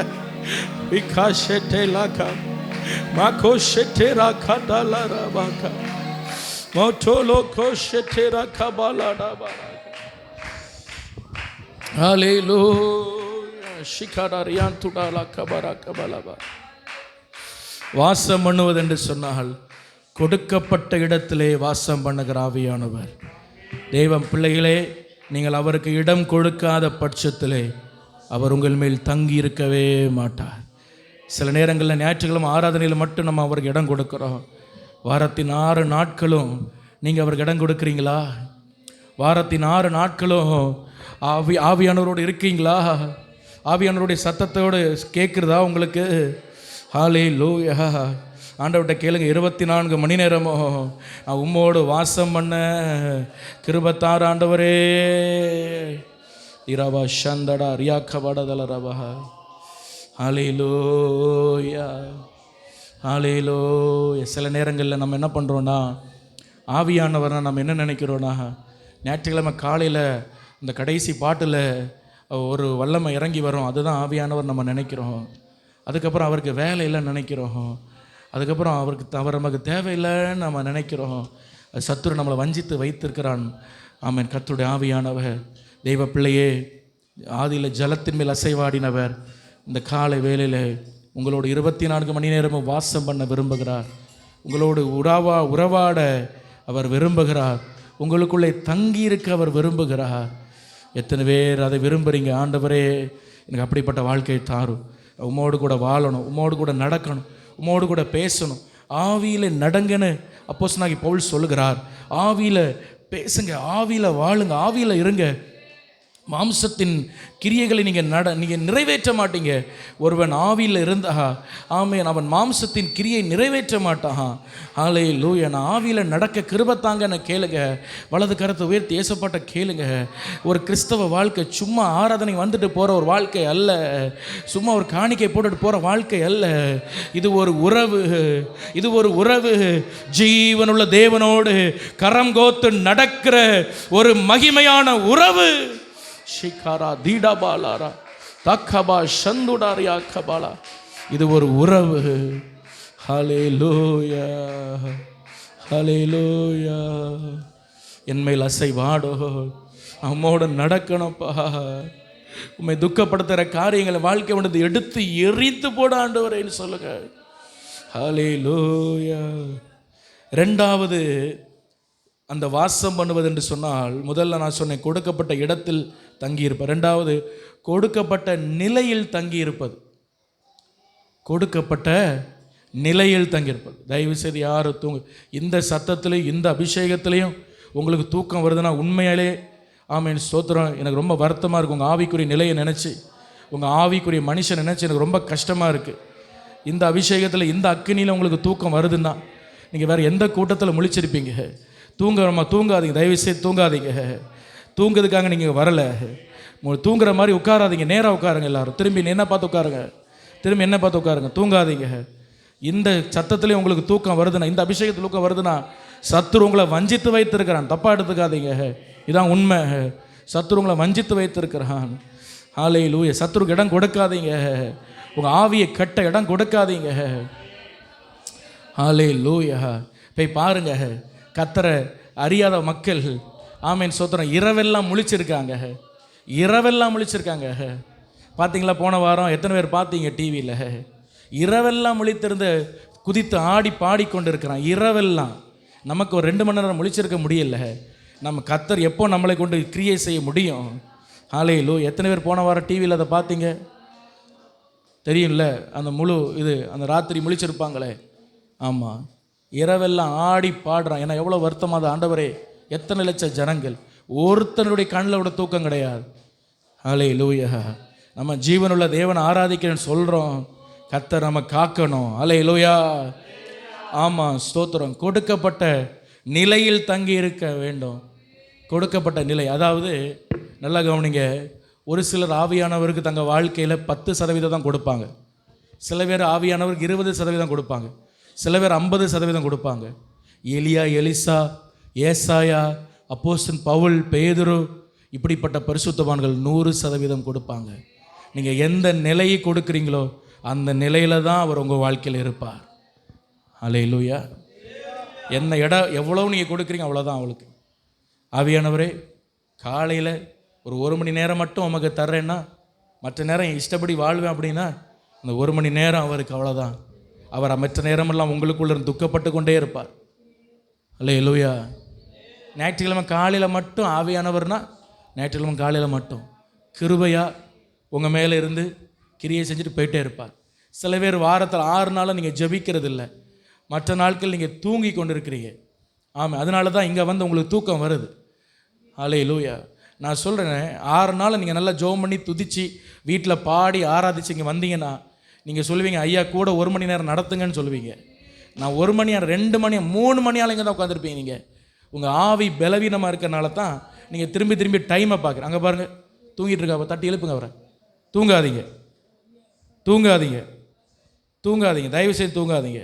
A: வாசம் பண்ணுவது என்று சொன்னால் கொடுக்கப்பட்ட இடத்திலே வாசம் பண்ணுகிற ஆவியானவர். தேவ பிள்ளைகளே, நீங்கள் அவருக்கு இடம் கொடுக்காத பட்சத்திலே அவர் உங்கள் மேல் தங்கி இருக்கவே மாட்டார். சில நேரங்களில் ஞாயிற்றுக்கிழமை ஆராதனையில் மட்டும் நம்ம அவருக்கு இடம் கொடுக்குறோம். வாரத்தின் 6 நாட்களும் நீங்கள் அவருக்கு இடம் கொடுக்குறீங்களா? வாரத்தின் 6 நாட்களும் ஆவியானவரோடு இருக்கீங்களா? ஆவியானவருடைய சத்தத்தோடு கேட்குறதா உங்களுக்கு? ஹல்லேலூயா. ஆண்டவர்கிட்ட கேளுங்க, 24 மணி நேரமோ நான் உம்மோடு வாசம் பண்ண கிருபத்தார் ஆண்டவரே. இரவா சந்தடா ரியாக்கபடதல ரவா. ஹல்லேலூயா, ஹல்லேலூயா. சில நேரங்களில் நம்ம என்ன பண்ணுறோன்னா, ஆவியானவரை நம்ம என்ன நினைக்கிறோன்னா, ஞாயிற்றுக்கிழமை காலையில் இந்த கடைசி பாட்டில் ஒரு வல்லமை இறங்கி வரும், அதுதான் ஆவியானவர் நம்ம நினைக்கிறோம். அதுக்கப்புறம் அவருக்கு வேலை இல்லைன்னு நினைக்கிறோம். அதுக்கப்புறம் அவர் நமக்கு தேவையில்லைன்னு நம்ம நினைக்கிறோம். அது சத்துரு நம்மளை வஞ்சித்து வைத்திருக்கிறான். ஆமென். கர்த்தருடைய ஆவியானவர், தெய்வ பிள்ளையே, ஆதியில் ஜலத்தின் மேல் அசைவாடினவர் இந்த காலை வேளையில் உங்களோடு 24 மணி நேரமும் வாசம் பண்ண விரும்புகிறார். உங்களோடு உறவாட அவர் விரும்புகிறார். உங்களுக்குள்ளே தங்கி இருக்க அவர் விரும்புகிறார். எத்தனை பேர் அதை விரும்புகிறீங்க? ஆண்டவரே, எனக்கு அப்படிப்பட்ட வாழ்க்கையை தாரும், உம்மோடு கூட வாழணும், உம்மோடு கூட நடக்கணும், உம்மோடு கூட பேசணும், ஆவியில் நடங்கன்னு அப்போஸ்தலனாகிய பவுல் சொல்லுகிறார். ஆவியில் பேசுங்க, ஆவியில் வாழுங்க, ஆவியில் இருங்க. மாம்சத்தின் கிரியைகளை நீங்கள் நிறைவேற்ற மாட்டீங்க. ஒருவன் ஆவியில் இருந்தா ஆமென், அவன் மாம்சத்தின் கிரியை நிறைவேற்ற மாட்டான். ஹல்லேலூயா. நான் ஆவியில் நடக்க கிருபத்தாங்கன்னு கேளுங்க. வலது கரத்தை உயர்த்தி ஏசப்பாட்ட கேளுங்க. ஒரு கிறிஸ்தவ வாழ்க்கை சும்மா ஆராதனை வந்துட்டு போகிற ஒரு வாழ்க்கை அல்ல, சும்மா ஒரு காணிக்கை போட்டுட்டு போகிற வாழ்க்கை அல்ல. இது ஒரு உறவு, இது ஒரு உறவு. ஜீவனுள்ள தேவனோடு கரம் கோத்து நடக்கிற ஒரு மகிமையான உறவு. ஷிகாரா தீடாபாலாரா தக்கபா சந்துடாரியா கபாலா. இது ஒரு உறவு. ஹல்லேலூயா, ஹல்லேலூயா. என்மேல் அசைவாடோ, அம்மோட நடக்கணும்ப்பா. உண்மை துக்கப்படுத்துகிற காரியங்களை வாழ்க்கை வந்து எடுத்து எரித்து போட ஆண்டவரேன்னு சொல்லுங்க. ஹல்லேலூயா. 2வது அந்த வாசம் பண்ணுவது என்று சொன்னால், முதல்ல நான் சொன்னேன் கொடுக்கப்பட்ட இடத்தில் தங்கியிருப்பது. 2வது கொடுக்கப்பட்ட நிலையில் தங்கியிருப்பது. கொடுக்கப்பட்ட நிலையில் தங்கியிருப்பது. தயவு செய்து யாரும் இந்த சத்தத்திலையும் இந்த அபிஷேகத்திலையும் உங்களுக்கு தூக்கம் வருதுன்னா உண்மையாலே ஆமென் ஸ்தோத்திரம். எனக்கு ரொம்ப வருத்தமாக இருக்குது. உங்கள் ஆவிக்குரிய நிலையை நினச்சி, உங்கள் ஆவிக்குரிய மனுஷன் நினச்சி எனக்கு ரொம்ப கஷ்டமாக இருக்குது. இந்த அபிஷேகத்தில் இந்த அக்கினியில் உங்களுக்கு தூக்கம் வருதுன்னா நீங்கள் வேறு எந்த கூட்டத்தில் முழிச்சிருப்பீங்க? தூங்காதீங்க, தயவுசெய்து தூங்காதீங்க. தூங்குறதுக்காக நீங்கள் வரலை. தூங்குற மாதிரி உட்காராதீங்க, நேராக உட்காருங்க. எல்லாரும் திரும்பி என்ன பார்த்து உட்காருங்க, திரும்பி என்ன பார்த்து உட்காருங்க. தூங்காதீங்க. இந்த சத்தத்துலேயும் உங்களுக்கு தூக்கம் வருதுன்னா, இந்த அபிஷேகத்தில் தூக்கம் வருதுன்னா சத்துரு உங்களை வஞ்சித்து வைத்திருக்கிறான். தப்பாக எடுத்துக்காதீங்க, இதான் உண்மை. சத்துரு உங்களை வஞ்சித்து வைத்திருக்கிறான். ஹல்லேலூயா. சத்துருக்கு இடம் கொடுக்காதீங்க. உங்கள் ஆவியை கட்ட இடம் கொடுக்காதீங்க. ஹல்லேலூயா. போய் பாருங்க, கர்த்தரை அறியாத மக்கள் ஆமென் ஸ்தோத்திரம் இரவெல்லாம் முழிச்சிருக்காங்க, இரவெல்லாம் முழிச்சிருக்காங்க. பார்த்தீங்களா? போன வாரம் எத்தனை பேர் பார்த்தீங்க டிவியில்? இரவெல்லாம் முழித்திருந்து குதித்து ஆடி பாடிக்கொண்டு இருக்கிறான் இரவெல்லாம். நமக்கு ஒரு 2 மணி நேரம் முழிச்சிருக்க முடியல. நம்ம கர்த்தர் எப்போ நம்மளை கொண்டு கிரியை செய்ய முடியும்? ஹல்லேலூயா. எத்தனை பேர் போன வாரம் டிவியில் அதை பார்த்தீங்க? தெரியும்ல, அந்த முழு இது அந்த ராத்திரி முழிச்சிருப்பாங்களே. ஆமாம், இரவெல்லாம் ஆடி பாடுறான். ஏன்னா எவ்வளோ வருத்தமாக ஆண்டவரே, எத்தனை லட்சம் ஜனங்கள், ஒருத்தனுடைய கண்ணில் விட தூக்கம் கிடையாது. ஹல்லேலூயா. நம்ம ஜீவனுள்ள தேவனை ஆராதிக்கிறேன்னு சொல்கிறோம், கர்த்தர் நம்ம காக்கணும். ஹல்லேலூயா. ஆமாம் ஸ்தோத்திரம். கொடுக்கப்பட்ட நிலையில் தங்கி இருக்க வேண்டும். கொடுக்கப்பட்ட நிலை, அதாவது நல்லா கவனிங்க. ஒரு சிலர் ஆவியானவருக்கு தங்கள் வாழ்க்கையில் 10% தான் கொடுப்பாங்க. சில பேர் ஆவியானவருக்கு 20% கொடுப்பாங்க. சில பேர் 50% கொடுப்பாங்க. எலியா, எலிசா, ஏசாயா, அப்போஸ்தலன் பவுல், பேதுரு, இப்படிப்பட்ட பரிசுத்தவான்கள் 100% கொடுப்பாங்க. நீங்கள் எந்த நிலையை கொடுக்குறீங்களோ அந்த நிலையில் தான் அவர் உங்கள் வாழ்க்கையில் இருப்பார். ஹல்லேலூயா. என்ன இடம் எவ்வளோ நீங்கள் கொடுக்குறீங்க அவ்வளோதான் அவளுக்கு. ஆவியானவரே, காலையில் ஒரு 1 மணி நேரம் மட்டும் உமக்கு தர்றேன்னா, மற்ற நேரம் இஷ்டப்படி வாழ்வேன் அப்படின்னா, அந்த 1 மணி நேரம் அவருக்கு அவ்வளோதான். அவர் மற்ற நேரமெல்லாம் உங்களுக்குள்ள துக்கப்பட்டு கொண்டே இருப்பார். அல்லேலூயா. ஞாயிற்றுக்கிழமை காலையில் மட்டும் ஆவியானவர்னா ஞாயிற்றுக்கிழமை காலையில் மட்டும் கிருபையா உங்கள் மேலே இருந்து கிரியை செஞ்சுட்டு போயிட்டே இருப்பார். சில பேர் வாரத்தில் 6 நாளும் நீங்கள் ஜெபிக்கிறது இல்லை, மற்ற நாட்கள் நீங்கள் தூங்கி கொண்டு இருக்கிறீங்க. ஆமாம், அதனால தான் இங்கே வந்து உங்களுக்கு தூக்கம் வருது. அல்லேலூயா. நான் சொல்கிறேன், 6 நாள் நீங்கள் நல்லா ஜெபம் பண்ணி துதிச்சு வீட்டில் பாடி ஆராதிச்சு இங்கே வந்தீங்கன்னா நீங்கள் சொல்லுவீங்க, ஐயா கூட 1 மணி நேரம் நடத்துங்கன்னு சொல்லுவீங்க. நான் 1 மணி நேரம் 2 மணி 3 மணி நேரம் இங்கே தான் உட்காந்துருப்பீங்க. நீங்கள் உங்கள் ஆவி பலவீனமாக இருக்கிறனால தான் நீங்கள் திரும்பி திரும்பி டைமை பார்க்குறேன். அங்கே பாருங்கள், தூங்கிட்டு இருக்கா, தட்டி எழுப்புங்க அவரை. தூங்காதீங்க, தூங்காதீங்க, தூங்காதீங்க, தயவு செய்து தூங்காதீங்க.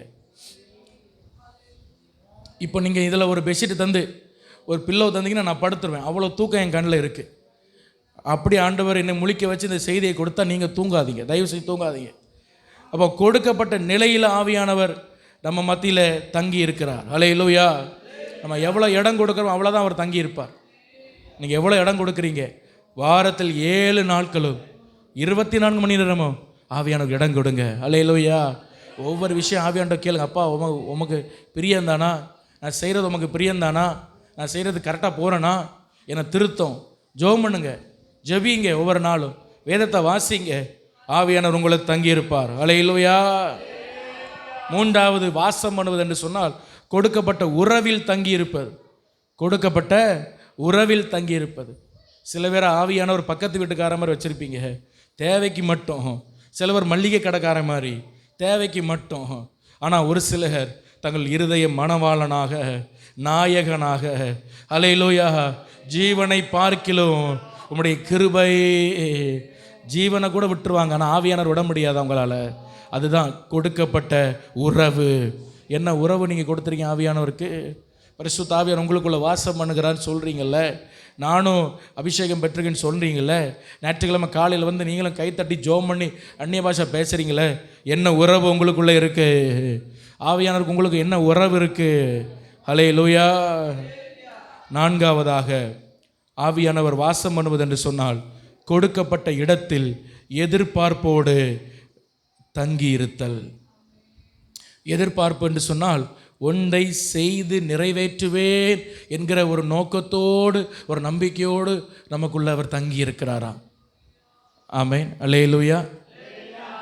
A: இப்போ நீங்கள் இதில் ஒரு பெட்ஷீட்டு தந்து ஒரு பில்லோ தந்தீங்கன்னா நான் படுத்துருவேன். அவ்வளோ தூக்கம் என் கண்ணில் இருக்குது. அப்படி ஆண்டவர் என்னை முழிக்க வச்சு இந்த செய்தியை கொடுத்தா நீங்கள் தூங்காதீங்க, தயவு செய்து தூங்காதீங்க. அப்போ கொடுக்கப்பட்ட நிலையில் ஆவியானவர் நம்ம மத்தியில் தங்கி இருக்கிறார். அல்லேலூயா. நம்ம எவ்வளோ இடம் கொடுக்குறோம் அவ்வளோதான் அவர் தங்கி இருப்பார். நீங்கள் எவ்வளோ இடம் கொடுக்குறீங்க, வாரத்தில் 7 நாட்களும் 24 மணி நேரமும் ஆவியானவர் இடம் கொடுங்க. அல்லேலூயா. ஒவ்வொரு விஷயம் ஆவியானவர் கேளுங்க. அப்பா உமக்கு பிரியந்தானா, நான் செய்கிறது உமக்கு பிரியந்தானா, நான் செய்கிறது கரெக்டாக போகிறேன்னா, என்னை திருத்தம். ஜெபம் பண்ணுங்க, ஜெபிங்க, ஒவ்வொரு நாளும் வேதத்தை வாசிங்க, ஆவியானவர் உங்களை தங்கியிருப்பார். அல்லேலூயா. 3வது வாசம் பண்ணுவது என்று சொன்னால் கொடுக்கப்பட்ட உறவில் தங்கியிருப்பது. கொடுக்கப்பட்ட உறவில் தங்கியிருப்பது. சில பேர் ஆவியானவர் பக்கத்து வீட்டுக்கார மாதிரி வச்சுருப்பீங்க, தேவைக்கு மட்டும். சிலவர் மல்லிகை கடைக்கார மாதிரி, தேவைக்கு மட்டும். ஆனால் ஒரு சிலர் தங்கள் இருதய மணவாளனாக, நாயகனாக, அல்லேலூயா, ஜீவனை பார்க்கிலும் உம்முடைய கிருபை, ஜீவனை கூட விட்டுருவாங்க, ஆனால் ஆவியானவர் விட முடியாது அவங்களால. அதுதான் கொடுக்கப்பட்ட உறவு. என்ன உறவு நீங்கள் கொடுத்துருக்கீங்க ஆவியானவருக்கு? பரிசுத்த ஆவியானவர் உங்களுக்குள்ள வாசம் பண்ணுகிறான்னு சொல்கிறீங்கல்ல, நானும் அபிஷேகம் பெற்றுக்கேன்னு சொல்கிறீங்கள, ஞாயிற்றுக்கிழமை காலையில் வந்து நீங்களும் கைத்தட்டி ஜெபம் பண்ணி அந்நிய பாஷை பேசுகிறீங்களே, என்ன உறவு உங்களுக்குள்ளே இருக்குது? ஆவியானவருக்கு உங்களுக்கு என்ன உறவு இருக்குது? அல்லேலூயா. 4வதாக ஆவியானவர் வாசம் பண்ணுவது என்று சொன்னால் கொடுக்கப்பட்ட இடத்தில் எதிர்பார்ப்போடு தங்கி இருத்தல். எதிர்பார்ப்பு என்று சொன்னால் ஒன்றை செய்து நிறைவேற்றுவேன் என்கிற ஒரு நோக்கத்தோடு, ஒரு நம்பிக்கையோடு நமக்குள்ள அவர் தங்கி இருக்கிறாராம். ஆமென். அல்லேலூயா.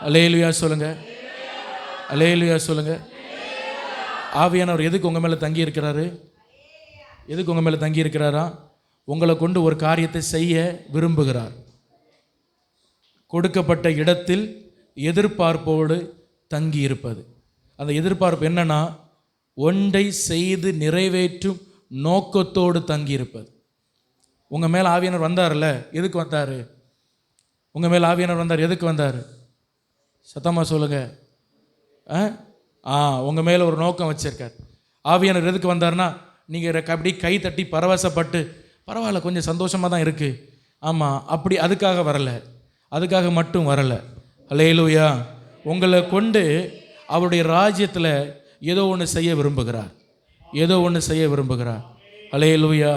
A: அல்லேலூயா சொல்லுங்க, அல்லேலூயா சொல்லுங்க. ஆவியானவர் எதுக்கு உங்கள் மேலே தங்கி இருக்கிறாரு? எதுக்கு உங்கள் மேலே தங்கி இருக்கிறாரா? உங்களை கொண்டு ஒரு காரியத்தை செய்ய விரும்புகிறார். கொடுக்கப்பட்ட இடத்தில் எதிர்பார்ப்போடு தங்கி இருப்பது. அந்த எதிர்பார்ப்பு என்னன்னா, ஒன்றை செய்து நிறைவேற்றும் நோக்கத்தோடு தங்கி இருப்பது. உங்கள் மேலே ஆவியானவர் வந்தார்ல, எதுக்கு வந்தார்? உங்கள் மேலே ஆவியானவர் வந்தார், எதுக்கு வந்தார்? சத்தமாக சொல்லுங்க. உங்கள் மேலே ஒரு நோக்கம் வச்சிருக்கார். ஆவியானவர் எதுக்கு வந்தார்னா, நீங்கள் அப்படி கை தட்டி பரவசப்பட்டு பரவாயில்ல கொஞ்சம் சந்தோஷமாக தான் இருக்குது, ஆமாம் அப்படி அதுக்காக வரலை, அதுக்காக மட்டும் வரலை. அல்லேலூயா. உங்களை கொண்டு அவருடைய ராஜ்யத்தில் ஏதோ ஒன்று செய்ய விரும்புகிறார், ஏதோ ஒன்று செய்ய விரும்புகிறார். அல்லேலூயா.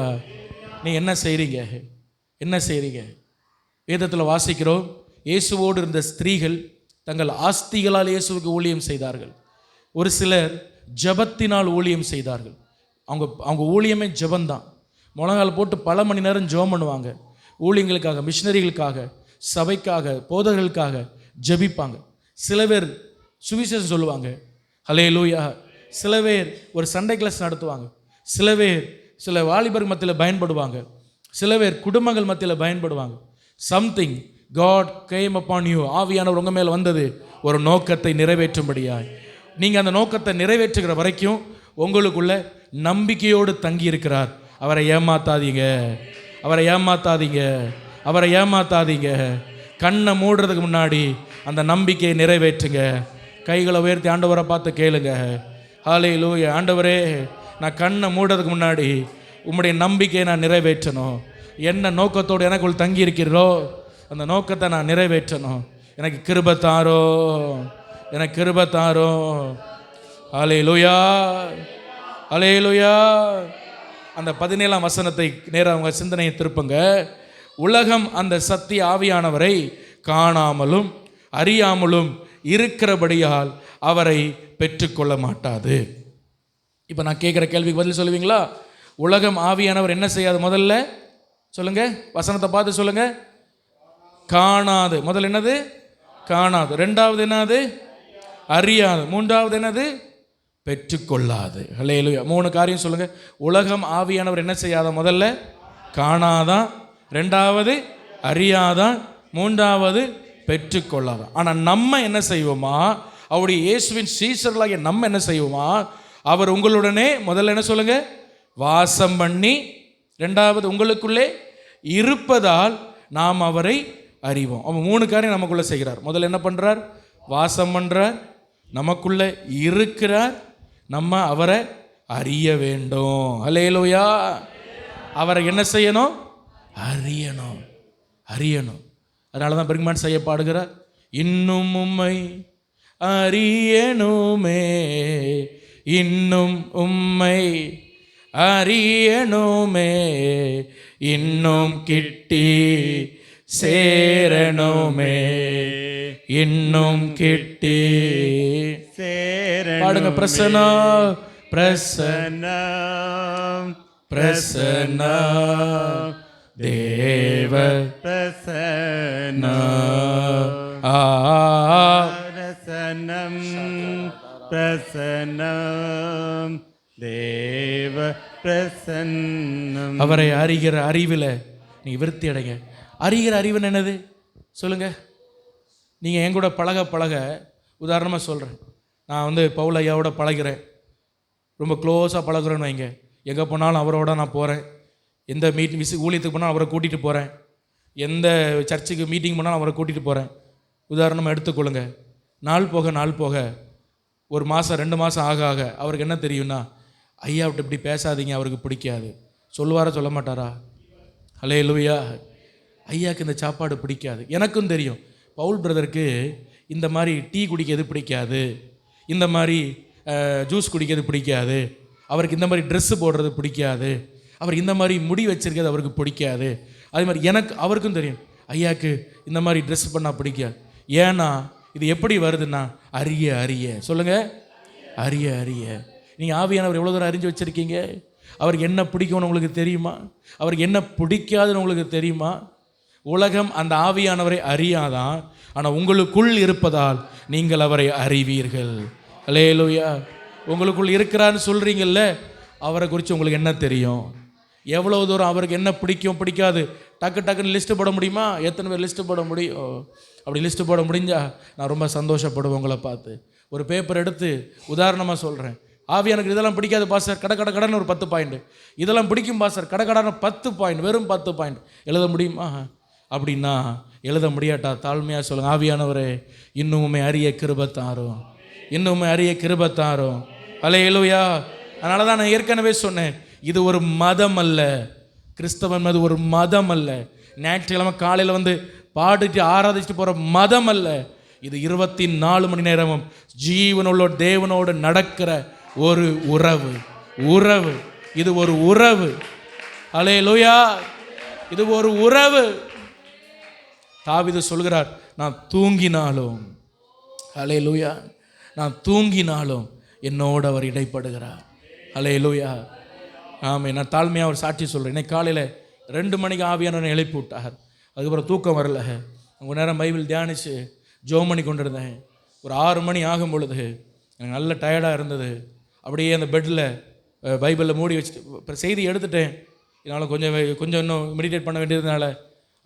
A: நீ என்ன செய்கிறீங்க? என்ன செய்கிறீங்க? வேதத்தில் வாசிக்கிறோம், இயேசுவோடு இருந்த ஸ்திரீகள் தங்கள் ஆஸ்திகளால் இயேசுவுக்கு ஊழியம் செய்தார்கள். ஒரு சிலர் ஜபத்தினால் ஊழியம் செய்தார்கள். அவங்க ஊழியமே ஜபந்தான். முழங்கால் போட்டு பல மணி நேரம் ஜெபம் பண்ணுவாங்க. ஊழியங்களுக்காக, மிஷினரிகளுக்காக, சபைக்காக, போதகர்களுக்காக ஜபிப்பாங்க. சில பேர் சுவிசேஷம் சொல்லுவாங்க. அல்லேலூயா. சில பேர் ஒரு சண்டே கிளாஸ் நடத்துவாங்க. சில பேர் சில வாலிபர் மத்தியில் பயன்படுவாங்க. சில பேர் குடும்பங்கள் மத்தியில் பயன்படுவாங்க. Something God came upon you. ஆவியானவர் உங்கள் மேலே வந்தது ஒரு நோக்கத்தை நிறைவேற்றும்படியாய். நீங்கள் அந்த நோக்கத்தை நிறைவேற்றுகிற வரைக்கும் உங்களுக்குள்ள நம்பிக்கையோடு தங்கி இருக்கிறார். அவரை ஏமாத்தாதீங்க, அவரை ஏமாத்தாதீங்க, அவரை ஏமாத்தாதீங்க. கண்ணை மூடுறதுக்கு முன்னாடி அந்த நம்பிக்கையை நிறைவேற்றுங்க. கைகளை உயர்த்தி ஆண்டவரை பார்த்து கேளுங்க. ஹல்லேலூயா. ஆண்டவரே, நான் கண்ணை மூடுறதுக்கு முன்னாடி உம்முடைய நம்பிக்கையை நான் நிறைவேற்றணும். என்ன நோக்கத்தோடு எனக்குள் தங்கி இருக்கிறோ அந்த நோக்கத்தை நான் நிறைவேற்றணும். எனக்கு கிருபை தாரோ, எனக்கு கிருபை தாரோ. ஹல்லேலூயா, ஹல்லேலூயா. அந்த 17ஆம் வசனத்தை நேராக அவங்க சிந்தனையை திருப்புங்க. உலகம் அந்த சத்திய ஆவியானவரை காணாமலும் அறியாமலும் இருக்கிறபடியால் அவரை பெற்றுக்கொள்ள மாட்டாது. இப்போ நான் கேட்குற கேள்விக்கு பதில் சொல்லுவீங்களா? உலகம் ஆவியானவர் என்ன செய்யாது? முதல்ல சொல்லுங்க, வசனத்தை பார்த்து சொல்லுங்க. காணாது. முதல் என்னது? காணாது. ரெண்டாவது என்னது? அறியாது. மூன்றாவது என்னது? பெற்றுக்கொள்ளாது. ஹல்லேலூயா. 3 காரியம் சொல்லுங்க. உலகம் ஆவியானவர் என்ன செய்யாத? முதல்ல காணாதான், ரெண்டாவது அறியாதான், மூன்றாவது பெற்றுக்கொள்ளாதான். ஆனால் நம்ம என்ன செய்வோமா? அவருடைய இயேசுவின் சீஷர்களாகிய நம்ம என்ன செய்வோமா? அவர் உங்களுடனே முதல்ல என்ன சொல்லுங்க? வாசம் பண்ணி, ரெண்டாவது உங்களுக்குள்ளே இருப்பதால் நாம் அவரை அறிவோம். அவன் 3 காரியம் நமக்குள்ளே செய்கிறார். முதல்ல என்ன பண்ணுறார்? வாசம் பண்ணுறார், நமக்குள்ளே இருக்கிறார், நம்ம அவரை அறிய வேண்டும். ஹல்லேலூயா. அவரை என்ன செய்யணும்? அறியணும். அறியணும். அதனால தான் பெர்க்மேன் செய்ய பாடுகிறார், இன்னும் உம்மை அறியணுமே, இன்னும் உம்மை அறியணுமே, இன்னும் கிட்டி சேரணுமே, இன்னும் கிட்டி சேரணுமே. பாடுங்க. பிரசன்னா பிரசன்னா பிரசன்னா தேவ பிரசன்னா பிரசன்னம் பிரசன்னம் தேவ பிரசன்னம். அவரை அறிகிற அறிவில் நீங்கள் விருத்தி அடைங்க. அறிகிற அறிவுன்னு என்னது சொல்லுங்க. நீங்கள் என் கூட பழக பழக, உதாரணமாக சொல்கிறேன், நான் பவுல் ஐயாவோட பழகிறேன், ரொம்ப க்ளோஸாக பழகுறேன்னு வைங்க. எங்கே போனாலும் அவரோட நான் போகிறேன். எந்த ஊழியத்துக்கு போனாலும் அவரை கூட்டிகிட்டு போகிறேன். எந்த சர்ச்சுக்கு மீட்டிங் போனாலும் அவரை கூட்டிகிட்டு போகிறேன். உதாரணமாக எடுத்துக்கொள்ளுங்க. நாள் போக நாள் போக, 1 மாதம் 2 மாதம் ஆக ஆக அவருக்கு என்ன தெரியும்னா, ஐயாவிட்ட இப்படி பேசாதீங்க, அவருக்கு பிடிக்காது. சொல்லுவாரா சொல்ல மாட்டாரா? ஹல்லேலூயா. ஐயாவுக்கு இந்த சாப்பாடு பிடிக்காது. எனக்கும் தெரியும், பவுல் பிரதருக்கு இந்த மாதிரி டீ குடிக்கிறது பிடிக்காது, இந்த மாதிரி ஜூஸ் குடிக்கிறது பிடிக்காது, அவருக்கு இந்த மாதிரி ட்ரெஸ்ஸு போடுறது பிடிக்காது, அவர் இந்த மாதிரி முடி வச்சிருக்கிறது அவருக்கு பிடிக்காது. அதே மாதிரி அவருக்கும் தெரியும், ஐயாவுக்கு இந்த மாதிரி ட்ரெஸ் பண்ணால் பிடிக்காது. ஏன்னா இது எப்படி வருதுன்னா, அறிய அறிய சொல்லுங்க, அறிய அறிய. நீங்கள் ஆவியானவர் எவ்வளோ தூரம் அறிஞ்சு வச்சுருக்கீங்க? அவருக்கு என்ன பிடிக்கும்னு உங்களுக்கு தெரியுமா? அவருக்கு என்ன பிடிக்காதுன்னு உங்களுக்கு தெரியுமா? உலகம் அந்த ஆவியானவரை அறியாதான், ஆனால் உங்களுக்குள் இருப்பதால் நீங்கள் அவரை அறிவீர்கள். ஹல்லேலூயா. உங்களுக்குள் இருக்கிறான்னு சொல்கிறீங்கல்ல, அவரை குறித்து உங்களுக்கு என்ன தெரியும்? எவ்வளோ தூரம் அவருக்கு என்ன பிடிக்கும் பிடிக்காது டக்கு டக்குன்னு லிஸ்ட்டு போட முடியுமா? எத்தனை பேர் லிஸ்ட்டு போட முடியும்? அப்படி லிஸ்ட்டு போட முடிஞ்சா நான் ரொம்ப சந்தோஷப்படுவேன் உங்களை பார்த்து. ஒரு பேப்பர் எடுத்து உதாரணமாக சொல்கிறேன், ஆவியானுக்கு இதெல்லாம் பிடிக்காது பாஸ்டர், கடன் ஒரு 10 பாயிண்ட், இதெல்லாம் பிடிக்கும் பாஸ்டர், கடன் 10 பாயிண்ட், வெறும் 10 பாயிண்ட் எழுத முடியுமா? அப்படின்னா எழுத முடியாட்டா தாழ்மையாக சொல்லுங்கள், ஆவியானவரே இன்னுமே அறிய கிருபத்தாரும், இன்னுமே அறிய கிருபத்தாரும். ஹல்லேலூயா. அதனால தான் நான் ஏற்கனவே சொன்னேன், இது ஒரு மதம் அல்ல, கிறிஸ்தவன் அது ஒரு மதம் அல்ல, ஞாயிற்றுக்கிழமை காலையில் பாடிட்டு ஆராதிச்சுட்டு போகிற மதம் அல்ல. இது 24 மணி நேரமும் ஜீவனுள்ள தேவனோடு நடக்கிற ஒரு உறவு. உறவு, இது ஒரு உறவு. ஹல்லேலூயா. இது ஒரு உறவு. தாவீது சொல்கிறார், நான் தூங்கினாலும், ஹல்லேலூயா, நான் தூங்கினாலும் என்னோடு அவர் இடைப்படுகிறார். ஹல்லேலூயா. ஆமாம். நான் தாழ்மையாக ஒரு சாட்சி சொல்கிறேன். இன்னைக்கு காலையில் 2 மணிக்கு ஆவியானவரை எழுப்பி விட்டார். அதுக்கப்புறம் தூக்கம் வரல. கொஞ்ச நேரம் பைபிள் தியானிச்சு ஜோம் பண்ணி கொண்டு இருந்தேன். ஒரு 6 மணி ஆகும் பொழுது எனக்கு நல்ல டயர்டாக இருந்தது. அப்படியே அந்த பெட்டில் பைபிளில் மூடி வச்சுட்டு அப்புறம் செய்தி எடுத்துட்டேன். இதனால் கொஞ்சம் இன்னும் மெடிடேட் பண்ண வேண்டியதுனால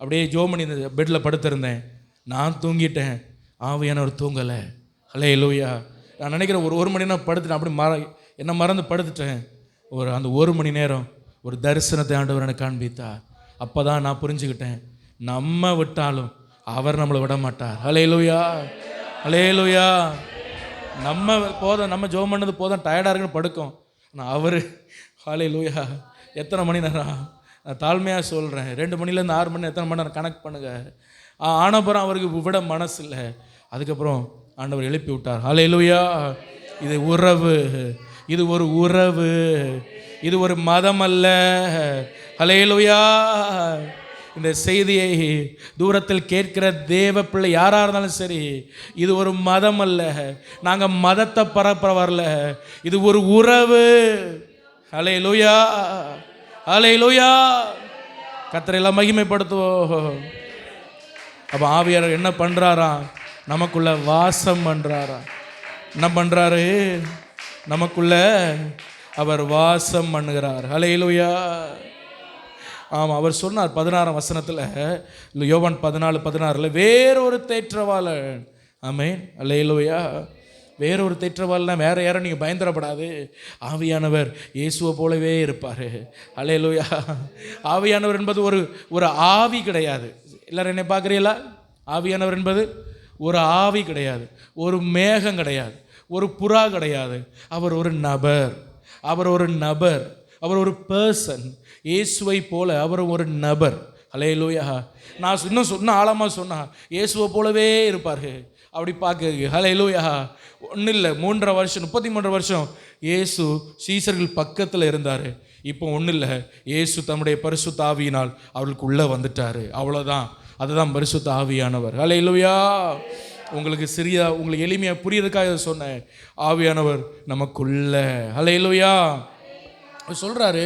A: அப்படியே ஜோம் பண்ணி இந்த பெட்டில் படுத்திருந்தேன். நான் தூங்கிட்டேன், ஆவியானவர் தூங்கலை. ஹல்லேலூயா. நான் நினைக்கிறேன் ஒரு மணி நேரம் படுத்துட்டேன். அப்படி என்ன மறந்து படுத்துட்டேன். அந்த 1 மணி நேரம் ஒரு தரிசனத்தை ஆண்டவர் எனக்கு காண்பித்தார். அப்போ தான் நான் புரிஞ்சுக்கிட்டேன், நம்ம விட்டாலும் அவர் நம்மளை விட மாட்டார். ஹல்லேலூயா. ஹல்லேலூயா. நம்ம ஜெபம் பண்ணது போதும், டயர்டாக இருக்குன்னு படுக்கும். ஆனால் அவர் ஹல்லேலூயா எத்தனை மணி நேரம், நான் தாழ்மையாக சொல்கிறேன், 2 மணிலேருந்து 6 மணி எத்தனை மணி நேரம் கனெக்ட் பண்ணுங்க. ஆனப்புறம் அவருக்கு விட மனசு இல்லை. அதுக்கப்புறம் ஆண்டவர் எழுப்பி விட்டார். ஹல்லேலூயா. இது உறவு, இது ஒரு உறவு, இது ஒரு மதம் அல்ல. ஹல்லேலூயா. இந்த செய்தியை தூரத்தில் கேட்கிற தேவ பிள்ளை யாராக இருந்தாலும் சரி, இது ஒரு மதம் அல்ல, நாங்கள் மதத்தை பரப்ப வரல, இது ஒரு உறவு. ஹல்லேலூயா, ஹல்லேலூயா. கர்த்தரை எல்லாம் மகிமைப்படுத்துவோம். அப்போ ஆவியானவர் என்ன பண்ணுறாராம்? நமக்குள்ள வாசம் பண்ணுறாரா? என்ன பண்ணுறாரு? நமக்குள்ள அவர் வாசம் பண்ணுகிறார். ஹல்லேலூயா. ஆமாம், அவர் சொன்னார் 16ஆம் வசனத்தில், யோவான் 14:16, வேறொரு தேற்றவாளன். ஆமென், ஹல்லேலூயா. வேறொரு தேற்றவாளனா வேற யாரும் நீங்கள் பயந்துடப்படாது. ஆவியானவர் இயேசுவை போலவே இருப்பார். ஹல்லேலூயா. ஆவியானவர் என்பது ஒரு ஆவி கிடையாது. எல்லாரும் என்ன பார்க்குறீங்களா? ஆவியானவர் என்பது ஒரு ஆவி கிடையாது, ஒரு மேகம் கிடையாது, ஒரு புறா கிடையாது. அவர் ஒரு நபர், அவர் ஒரு நபர், அவர் ஒரு பர்சன். இயேசுவை போல அவர் ஒரு நபர். ஹல்லேலூயா. நான் இன்னும் ஆழமாக சொன்னால் இயேசுவை போலவே இருப்பார். அப்படி பார்க்க ஹல்லேலூயா. ஒன்றும் இல்லை, 3.5 வருஷம் 33 வருஷம் இயேசு சீசர்கள் பக்கத்தில் இருந்தார். இப்போ ஒன்றும் இல்லை, இயேசு தம்முடைய பரிசுத்த ஆவியினால் அவர்களுக்கு உள்ளே வந்துட்டார். அவ்வளோதான். அதுதான் பரிசுத்த ஆவியானவர். ஹல்லேலூயா. உங்களுக்கு எளிமையாக புரியறதுக்காக சொன்னேன். ஆவியானவர் நமக்குள்ள. ஹல்லேலூயா. சொல்கிறாரு,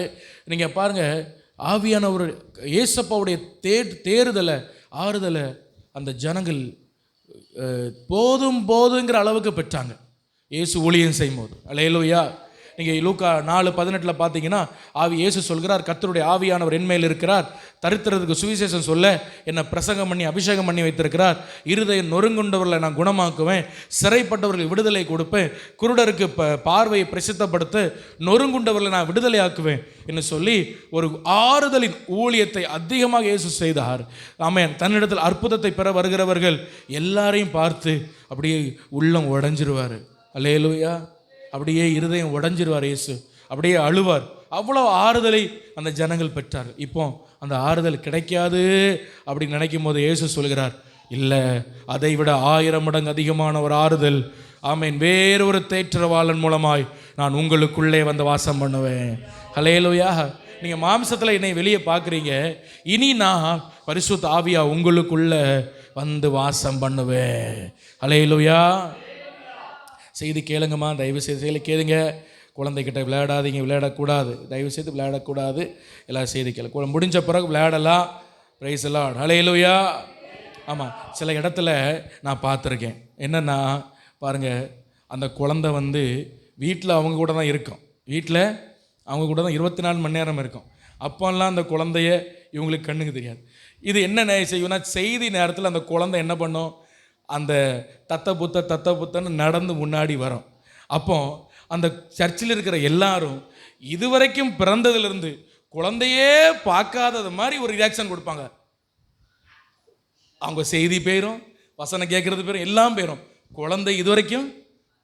A: நீங்கள் பாருங்கள், ஆவியானவர் இயேசப்பாவுடைய தேறுதலை ஆறுதலை அந்த ஜனங்கள் போதுங்கிற அளவுக்கு பெற்றாங்க இயேசு ஊழியம் செய்யும்போது. ஹல்லேலூயா. நீங்கள் லூக்கா 4:18 பார்த்தீங்கன்னா, இயேசு சொல்கிறார், கர்த்தருடைய ஆவியானவர் என்மேல் இருக்கிறார், தரித்திரத்துக்கு சுவிசேஷம் சொல்ல என்னை பிரசங்கம் பண்ணி அபிஷேகம் பண்ணி வைத்திருக்கிறார், இருதயம் நொறுங்குண்டவர்களை நான் குணமாக்குவேன், சிறைப்பட்டவர்கள் விடுதலை கொடுப்பேன், குருடருக்கு பார்வையை பிரசித்தப்படுத்த, நொறுங்குண்டவர்களை நான் விடுதலை ஆக்குவேன் என்று சொல்லி ஒரு ஆறுதலின் ஊழியத்தை அதிகமாக இயேசு செய்தார். ஆமென். தன்னிடத்தில் அற்புதத்தை பெற வருகிறவர்கள் எல்லாரையும் பார்த்து அப்படியே உள்ளம் உடைஞ்சிருவார். ஹல்லேலூயா. அப்படியே இருதயம் உடைஞ்சிருவார் இயேசு, அப்படியே அழுவார். அவ்வளோ ஆறுதலை அந்த ஜனங்கள் பெற்றார். இப்போ அந்த ஆறுதல் கிடைக்காது அப்படின்னு நினைக்கும் போது இயேசு சொல்கிறார், இல்லை, அதை விட 1000 மடங்கு அதிகமான ஒரு ஆறுதல், ஆமென், வேறொரு தேற்றவாளன் மூலமாய் நான் உங்களுக்குள்ளே வந்து வாசம் பண்ணுவேன். ஹல்லேலூயா. நீங்கள் மாம்சத்தில் என்னை வெளியே பார்க்குறீங்க, இனி நான் பரிசுத்த ஆவியா உங்களுக்குள்ள வந்து வாசம் பண்ணுவேன். ஹல்லேலூயா. செய்தி கேளுங்கம்மா, தயவு செய்து கேளுங்க. குழந்தைகிட்ட விளையாடாதீங்க, விளையாடக்கூடாது, தயவு செய்து விளையாடக்கூடாது. எல்லாம் செய்தி கேளு. முடிஞ்ச பிறகு விளையாடலாம். பிரைஸ் எல்லாம். ஹல்லேலூயா. ஆமாம், சில இடத்துல நான் பார்த்துருக்கேன். என்னென்னா பாருங்கள், அந்த குழந்தை வீட்டில் அவங்க கூட தான் இருக்கும், வீட்டில் அவங்க கூட தான் 24 மணி நேரம் இருக்கும். அப்போல்லாம் அந்த குழந்தைய இவங்களுக்கு கண்ணுக்கு தெரியாது. இது என்ன செய்யும்னா, செய்தி நேரத்தில் அந்த குழந்தை என்ன பண்ணும், அந்த தத்த புத்தன்னு நடந்து முன்னாடி வரும். அப்போ அந்த சர்ச்சில் இருக்கிற எல்லாரும் இதுவரைக்கும் பிறந்ததுலேருந்து குழந்தையே பார்க்காதது மாதிரி ஒரு ரியாக்ஷன் கொடுப்பாங்க. அவங்க செய்தி பேரும், வசனம் கேட்கறது பேரும், எல்லாம் பேரும். குழந்தை இதுவரைக்கும்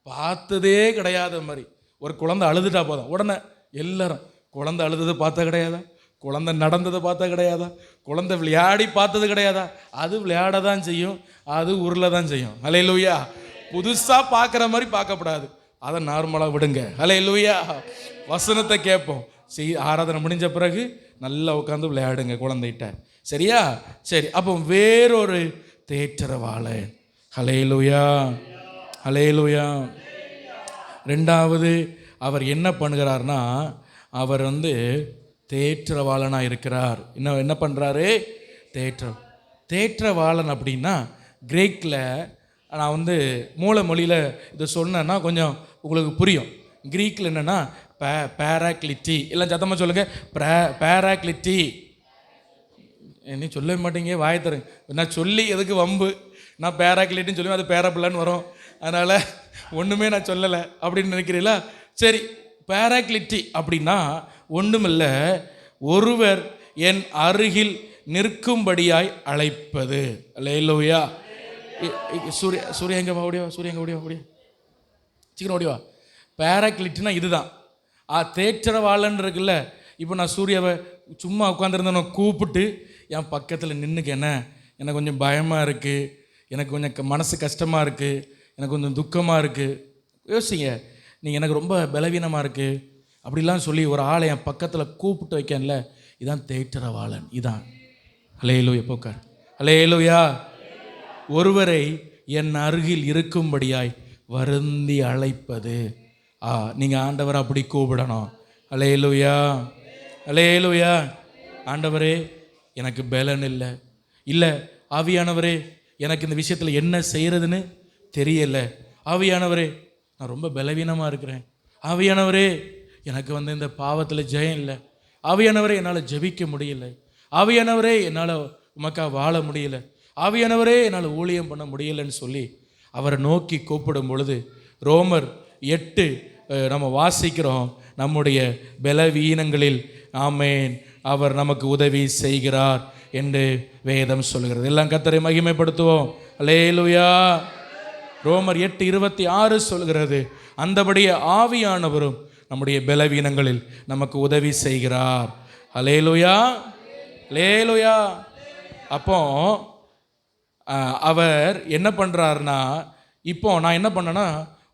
A: பார்த்ததே கிடையாத மாதிரி. ஒரு குழந்தை அழுதுட்டா போதும், உடனே எல்லாரும் குழந்தை அழுததை பார்த்தா கிடையாதா, குழந்தை நடந்ததை பார்த்தா கிடையாதா, குழந்தை விளையாடி பார்த்தது கிடையாதா? அது விளையாட தான் செய்யும், அது உருளை தான் செய்யும். ஹல்லேலூயா. புதுசாக பார்க்குற மாதிரி பார்க்கப்படாது, அதை நார்மலாக விடுங்க. ஹல்லேலூயா. வசனத்தை கேட்போம். ஆராதனை முடிஞ்ச பிறகு நல்லா உட்காந்து விளையாடுங்க குழந்தைகிட்ட, சரியா? சரி. அப்போ வேறொரு தேற்றவாளன். ஹல்லேலூயா, ஹல்லேலூயா. ரெண்டாவது அவர் என்ன பண்ணுகிறார்னா, அவர் தேற்றவாளனாக இருக்கிறார். இன்னும் என்ன பண்ணுறாரு? தேற்றவாளன் அப்படின்னா கிரேக்கில், நான் மூல மொழியில் இதை சொன்னேன்னா கொஞ்சம் உங்களுக்கு புரியும். கிரீக்கில் என்னென்னா பேராக்லிட்டி. எல்லாம் சத்தமாக சொல்லுங்கள், பேராக்லிட்டி. என்ன சொல்லவே மாட்டீங்க, வாயை தருங்க. நான் சொல்லி எதுக்கு வம்பு, நான் பேராக்லிட்டின்னு சொல்லி அது பேரப்பிள்ளைன்னு வரும், அதனால் ஒன்றுமே நான் சொல்லலை அப்படின்னு நினைக்கிறீங்களா? சரி, பேராக்லிட்டி அப்படின்னா ஒன்றுமில்லை, ஒருவர் என் அருகில் நிற்கும்படியாய் அழைப்பது. ஹல்லேலூயா. சூர்யா எங்கே ஓடிவா, ஓடியா சீக்கிரம் ஓடிவா. பேராக்லிட்டினா இதுதான். தேற்றவாளன் இருக்குல்ல. இப்போ நான் சூர்யாவை சும்மா உட்காந்துருந்தேன், கூப்பிட்டு என் பக்கத்தில் நின்றுக்கேன, எனக்கு கொஞ்சம் பயமாக இருக்குது, எனக்கு கொஞ்சம் மனசு கஷ்டமாக இருக்குது, எனக்கு கொஞ்சம் துக்கமாக இருக்குது. யோசிங்க, நீங்கள் எனக்கு ரொம்ப பலவீனமாக இருக்குது அப்படிலாம் சொல்லி ஒரு ஆளை என் பக்கத்தில் கூப்பிட்டு வைக்கல, இதான் தேற்றவாளன். இதான் அல்லேலூயா. போக்கார். அல்லேலூயா. ஒருவரை என் அருகில் இருக்கும்படியாய் வருந்தி அழைப்பது. நீங்கள் ஆண்டவரை அப்படி கூப்பிடணும். அல்லேலூயா, அல்லேலூயா. ஆண்டவரே எனக்கு பலன் இல்லை, ஆவியானவரே எனக்கு இந்த விஷயத்தில் என்ன செய்கிறதுன்னு தெரியலை, ஆவியானவரே நான் ரொம்ப பலவீனமாக இருக்கிறேன், ஆவியானவரே எனக்கு இந்த பாவத்தில் ஜெயம் இல்லை, ஆவியானவரே என்னால் ஜெபிக்க முடியல, ஆவியானவரே என்னால் உமக்காக வாழ முடியல, ஆவியானவரே என்னால் ஊழியம் பண்ண முடியலைன்னு சொல்லி அவரை நோக்கி கூப்பிடும் பொழுது ரோமர் 8 நம்ம வாசிக்கிறோம், நம்முடைய பலவீனங்களில் ஆமேன் அவர் நமக்கு உதவி செய்கிறார் என்று வேதம் சொல்கிறது. எல்லாம் கர்த்தரை மகிமைப்படுத்துவோம். அல்லேலூயா. ரோமர் 8:26 சொல்கிறது, அந்தபடியே ஆவியானவரும் நம்முடைய பலவீனங்களில் நமக்கு உதவி செய்கிறார். அல்லேலூயா, அல்லேலூயா. அப்போ அவர் என்ன பண்ணுறாருனா, இப்போ நான் என்ன பண்ணேன்னா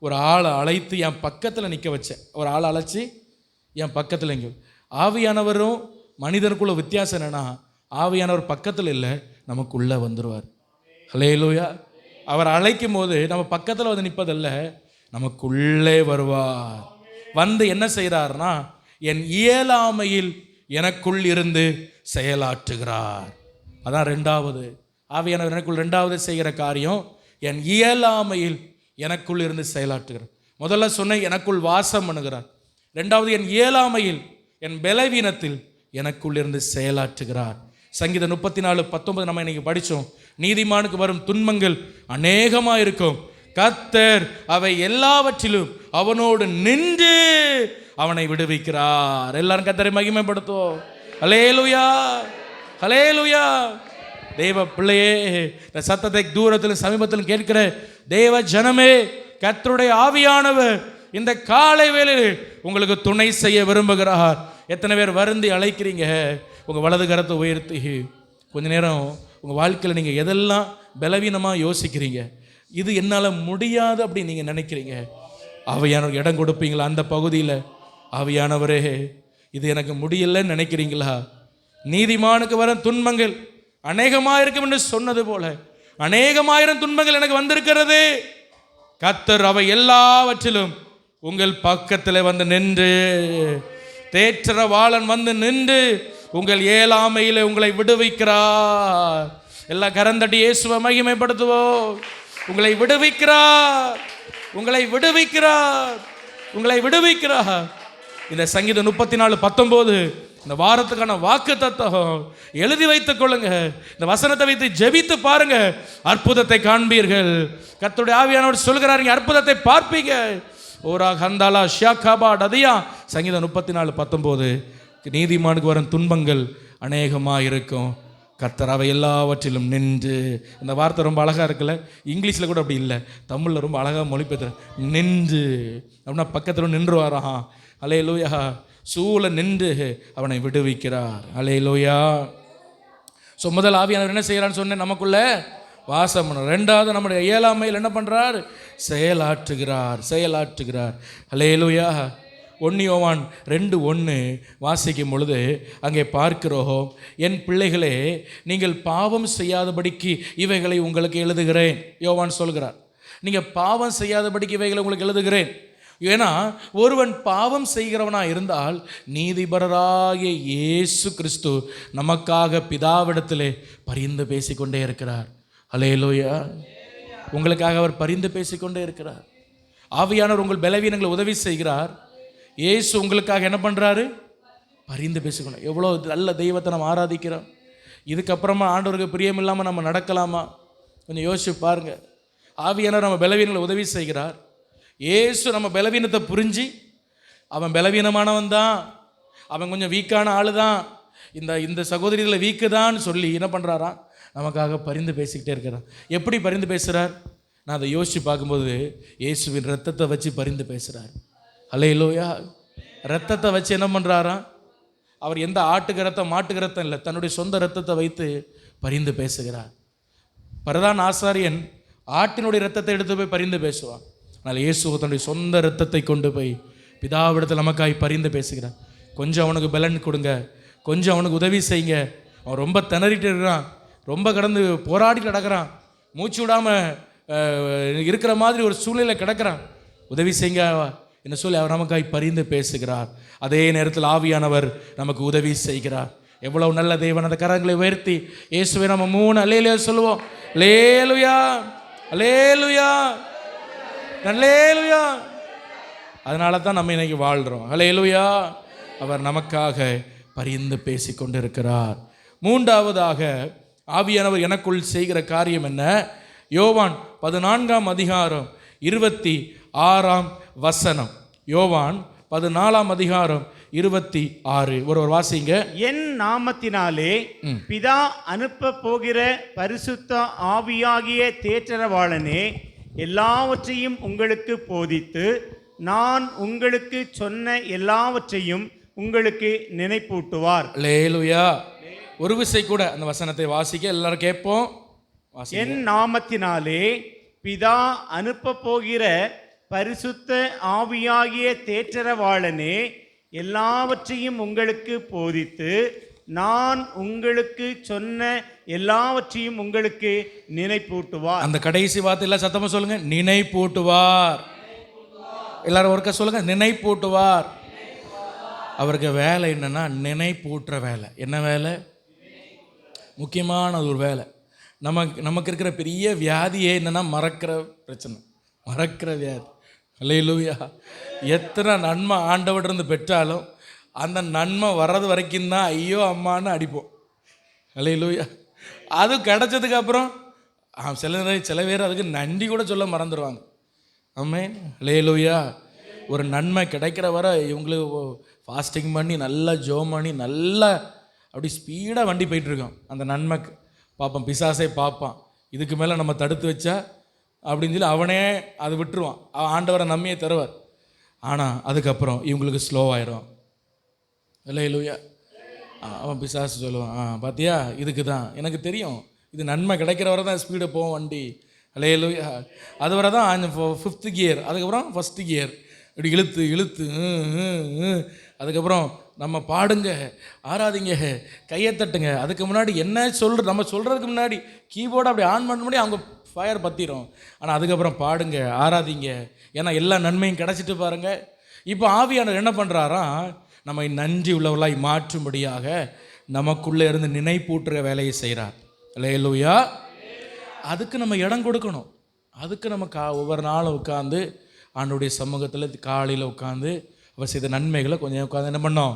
A: ஒரு ஆளை அழைத்து என் பக்கத்தில் நிற்க வச்சேன். ஒரு ஆளை அழைச்சி என் பக்கத்தில் இங்கே. ஆவியானவரும் மனிதனுக்குள்ள வித்தியாசம் என்னென்னா, ஆவியானவர் பக்கத்தில் இல்லை, நமக்குள்ளே வந்துடுவார். அல்லேலூயா. அவர் அழைக்கும் போது நம்ம பக்கத்தில் வந்து நிற்பதில்ல, நமக்குள்ளே வருவார். வந்து என்ன செய்கிறார்னா, என் இயலாமையில் எனக்குள் இருந்து செயலாற்றுகிறார். அதான் ரெண்டாவது. ஆவியானவர் எனக்குள் ரெண்டாவது செய்கிற காரியம், என் இயலாமையில் எனக்குள் இருந்து செயலாற்றுகிறார். முதல்ல சொன்ன எனக்குள் வாசம் பண்ணுகிறார். ரெண்டாவது என் இயலாமையில், என் பலவீனத்தில் எனக்குள் இருந்து செயலாற்றுகிறார். சங்கீதம் 34:19 நம்ம இன்னைக்கு படித்தோம். நீதிமானுக்கு வரும் துன்பங்கள் அநேகமாக இருக்கும், கர்த்தர் அவை எல்லாவற்றிலும் அவனோடு நின்று அவனை விடுவிக்கிறார். எல்லாரும் கர்த்தரை மகிமைப்படுத்துவோம். அல்லேலூயா, அல்லேலூயா. தேவ பிள்ளையே, இந்த சத்தத்தை தூரத்திலும் சமீபத்திலும் கேட்கிற தேவ ஜனமே, கர்த்தருடைய ஆவியானவர் இந்த காலை வேளையில் உங்களுக்கு துணை செய்ய விரும்புகிறார். எத்தனை பேர் வருந்தி அழைக்கிறீங்க? உங்கள் வலது கரத்தை உயர்த்தி கொஞ்ச நேரம் உங்கள் வாழ்க்கையில் நீங்கள் எதெல்லாம் பலவீனமாக யோசிக்கிறீங்க, இது என்னால் முடியாது அப்படி நீங்கள் நினைக்கிறீங்க, ஆவியானவர் இடம் கொடுப்பீங்களா? அந்த பகுதியில் ஆவியானவரே இது எனக்கு முடியலைன்னு நினைக்கிறீங்களா? நீதிமானுக்கு வரும் துன்பங்கள் அநேகமாக இருக்கும் என்று சொன்னது போல அநேகமாயிரம் துன்பங்கள் எனக்கு வந்திருக்கிறது, கர்த்தர் அவை எல்லாவற்றிலும் உங்கள் பக்கத்தில் வந்து நின்று, தேற்றரவாளன் வந்து நின்று உங்கள் இயலாமையில் உங்களை விடுவிக்கிறார். எல்லா கரந்தடி இயேசுவை மகிமைப்படுத்துவோம். உங்களை விடுவிக்கிறார், உங்களை விடுவிக்கிறார், உங்களை விடுவிக்கிறார். இந்த சங்கீதம் 34:19 இந்த வாரத்துக்கான வாக்கு தத்தம் எழுதி வைத்துக் கொள்ளுங்க. இந்த வசனத்தை வைத்து ஜெபித்து பாருங்க, அற்புதத்தை காண்பீர்கள். கர்த்தருடைய ஆவியானவர் சொல்கிறார், அற்புதத்தை பார்ப்பீங்க. ஓரா ஹந்தாலா ஷியாகாபா டதியா. சங்கீதம் 34:19 நீதிமானுக்கு வரும் துன்பங்கள் அநேகமாக இருக்கும், கர்த்தர் அவை எல்லாவற்றிலும் நின்று. இந்த வார்த்தை ரொம்ப அழகாக இருக்குல்ல, இங்கிலீஷில் கூட அப்படி இல்லை, தமிழில் ரொம்ப அழகாக மொழிபெயர்த்து நின்று அப்படின்னா பக்கத்தில் நின்று வரான். அல்லேலூயா. சூழ நின்று அவனை விடுவிக்கிறார். அல்லேலூயா. ஸோ முதல் ஆவியானவர் என்ன செய்கிறான்னு சொன்னேன், நமக்குள்ள வாசம் பண்ண. ரெண்டாவது நம்முடைய இயலாமையில் என்ன பண்ணுறார்? செயலாற்றுகிறார், செயலாற்றுகிறார். அல்லேலூயா. 1 யோவான் 2:1 வாசிக்கும் பொழுது அங்கே பார்க்கிறோம், என் பிள்ளைகளே நீங்கள் பாவம் செய்யாதபடிக்கு இவைகளை உங்களுக்கு எழுதுகிறேன். யோவான் சொல்கிறார், நீங்கள் பாவம் செய்யாதபடிக்கு இவைகளை உங்களுக்கு எழுதுகிறேன். ஏன்னா ஒருவன் பாவம் செய்கிறவனாக இருந்தால் நீதிபரராகிய இயேசு கிறிஸ்து நமக்காக பிதாவிடத்திலே பரிந்து பேசிக்கொண்டே இருக்கிறார். அல்லேலூயா. உங்களுக்காக அவர் பரிந்து பேசிக்கொண்டே இருக்கிறார். ஆவியானவர் உங்கள் பலவீனங்களை உதவி செய்கிறார். இயேசு உங்களுக்காக என்ன பண்ணுறாரு? பரிந்து பேசிக்கொண்டு. எவ்வளோ நல்ல தெய்வத்தை நம்ம ஆராதிக்கிறோம். இதுக்கப்புறமா ஆண்டவருக்கு பிரியமில்லாமல் நம்ம நடக்கலாமா? கொஞ்சம் யோசிச்சு பாருங்க. ஆவியானவர் நம்ம பலவீனங்களை உதவி செய்கிறார். இயேசு நம்ம பலவீனத்தை புரிஞ்சு, அவன் பலவீனமானவன் தான், அவன் கொஞ்சம் வீக்கான ஆள் தான், இந்த சகோதரிகளை வீக்கு தான் சொல்லி என்ன பண்ணுறாராம்? நமக்காக பரிந்து பேசிக்கிட்டே இருக்கிறார். எப்படி பரிந்து பேசுகிறார்? நான் அதை யோசித்து பார்க்கும்போது இயேசுவின் ரத்தத்தை வச்சு பரிந்து பேசுகிறார். அல்லேலூயா. ரத்தத்தை வச்சு என்ன பண்ணுறாராம்? அவர் எந்த ஆட்டுக்கு ரத்தம் மாட்டுக்கு ரத்தம் இல்லை, தன்னுடைய சொந்த ரத்தத்தை வைத்து பரிந்து பேசுகிறார். பிரதான ஆசாரியன் ஆட்டினுடைய ரத்தத்தை எடுத்து போய் பரிந்து பேசுவான். அதனால் இயேசு தன்னுடைய சொந்த ரத்தத்தை கொண்டு போய் பிதாவிடத்தில் நமக்காய் பரிந்து பேசுகிறார். கொஞ்சம் அவனுக்கு பலன் கொடுங்க, கொஞ்சம் அவனுக்கு உதவி செய்யுங்க, அவன் ரொம்ப திணறிட்டு இருக்கிறான், ரொம்ப கடந்து போராடி கிடக்கிறான், மூச்சு விடாமல் இருக்கிற மாதிரி ஒரு சூழ்நிலை கிடக்கிறான். உதவி செய்யுங்க என்ன சொல்லி அவர் நமக்காய் பரிந்து பேசுகிறார். அதே நேரத்தில் ஆவியானவர் நமக்கு உதவி செய்கிறார். எவ்வளவு நல்ல தேவன். அந்த கரங்களை உயர்த்தி இயேசுவை நம்ம 3 அல்லேலூயா சொல்லுவோம். அல்லேலூயா, அல்லேலூயா, அல்லேலூயா. அதனால தான் நம்ம இன்னைக்கு வாழ்கிறோம். அல்லேலூயா. அவர் நமக்காக பரிந்து பேசி கொண்டிருக்கிறார். 3ஆவதாக ஆவியானவர் எனக்குள் செய்கிற காரியம் என்ன? யோவான் 14ஆம் அதிகாரம் 26ஆம் வசனம். யோவான் 14ஆம் அதிகாரம் 26. ஒரு வாசிங்க.
B: என் நாமத்தினாலே பிதா அனுப்ப போகிற பரிசுத்த ஆவியாகிய தேற்றரவாளனே எல்லாவற்றையும் உங்களுக்கு போதித்து நான் உங்களுக்கு சொன்ன எல்லாவற்றையும் உங்களுக்கு நினைப்பூட்டுவார்.
A: அல்லேலூயா. ஒரு விசை கூட அந்த வசனத்தை வாசிக்க எல்லாரும் கேட்போம்.
B: என் நாமத்தினாலே பிதா அனுப்ப போகிற பரிசுத்த ஆவியாகிய தேற்றரவாளனே எல்லாவற்றையும் உங்களுக்கு போதித்து நான் உங்களுக்கு சொன்ன எல்லாவற்றையும் உங்களுக்கு நினைப்பூட்டுவார். அந்த கடைசி வார்த்தையில சத்தமா சொல்லுங்க, நினைப்பூட்டுவார். எல்லாரும் ஒருக்க சொல்லுங்க, நினைப்பூட்டுவார். அவருக்கு வேலை என்னன்னா நினைப்பூட்டுற வேலை. என்ன வேலை? முக்கியமான ஒரு வேலை. நமக்கு இருக்கிற பெரிய வியாதியே என்னன்னா மறக்கிற பிரச்சனை, மறக்கிற வியாதி. அல்லேலூயா. எத்தனை நன்மை ஆண்டவர்கிட்ட பெற்றாலும் அந்த நன்மை வர்றது வரைக்கும் தான் ஐயோ அம்மான்னு அடிப்போம். அல்லேலூயா. அது கிடைச்சதுக்கு அப்புறம் சில பேர் அதுக்கு நன்றி கூட சொல்ல மறந்துடுவாங்க. ஆமென். அல்லேலூயா. ஒரு நன்மை கிடைக்கிற வரை இவங்களுக்கு ஃபாஸ்டிங் பண்ணி நல்லா ஜோம் பண்ணி நல்லா அப்படி ஸ்பீடாக வண்டி போயிட்டுருக்கோம். அந்த நன்மைக்கு பார்ப்பான், பிசாசை பார்ப்பான், இதுக்கு மேலே நம்ம தடுத்து வச்சா அப்படின்னு சொல்லி அவனே அதை விட்டுருவான். ஆண்டவரை நம்பியே தருவார். ஆனால் அதுக்கப்புறம் இவங்களுக்கு ஸ்லோவாயிரும். அல்லேலூயா. அவன் பிசாசு சொல்லுவான், பார்த்தியா இதுக்கு தான் எனக்கு தெரியும், இது நன்மை கிடைக்கிற வரை தான் ஸ்பீடை போவோம் வண்டி. அல்லேலூயா. அது வரை தான் 5th கியர், அதுக்கப்புறம் 1st கியர் இப்படி இழுத்து இழுத்து அதுக்கப்புறம் நம்ம பாடுங்க, ஆராதிங்க, கையை தட்டுங்க. அதுக்கு முன்னாடி என்ன நம்ம சொல்கிறதுக்கு முன்னாடி கீபோர்டை அப்படி ஆன் பண்ண முன்னாடி அவங்க ஃபயர் பற்றிடும். ஆனால் அதுக்கப்புறம் பாடுங்க, ஆராதிங்க, ஏன்னா எல்லா நன்மையும் கிடச்சிட்டு பாருங்கள். இப்போ ஆவியானவர் என்ன பண்ணுறாராம், நம்மை நன்றி உள்ளவர்களாய் மாற்றும்படியாக நமக்குள்ளே இருந்து நினைப்பூட்டுற வேலையை செய்கிறார். அல்லேலூயா. அதுக்கு நம்ம இடம் கொடுக்கணும். அதுக்கு நம்ம ஒவ்வொரு நாளும் உட்காந்து ஆண்டவருடைய சமூகத்தில் காலையில் உட்காந்து அவர் செய்த நன்மைகளை கொஞ்சம் உட்காந்து என்ன பண்ணோம்,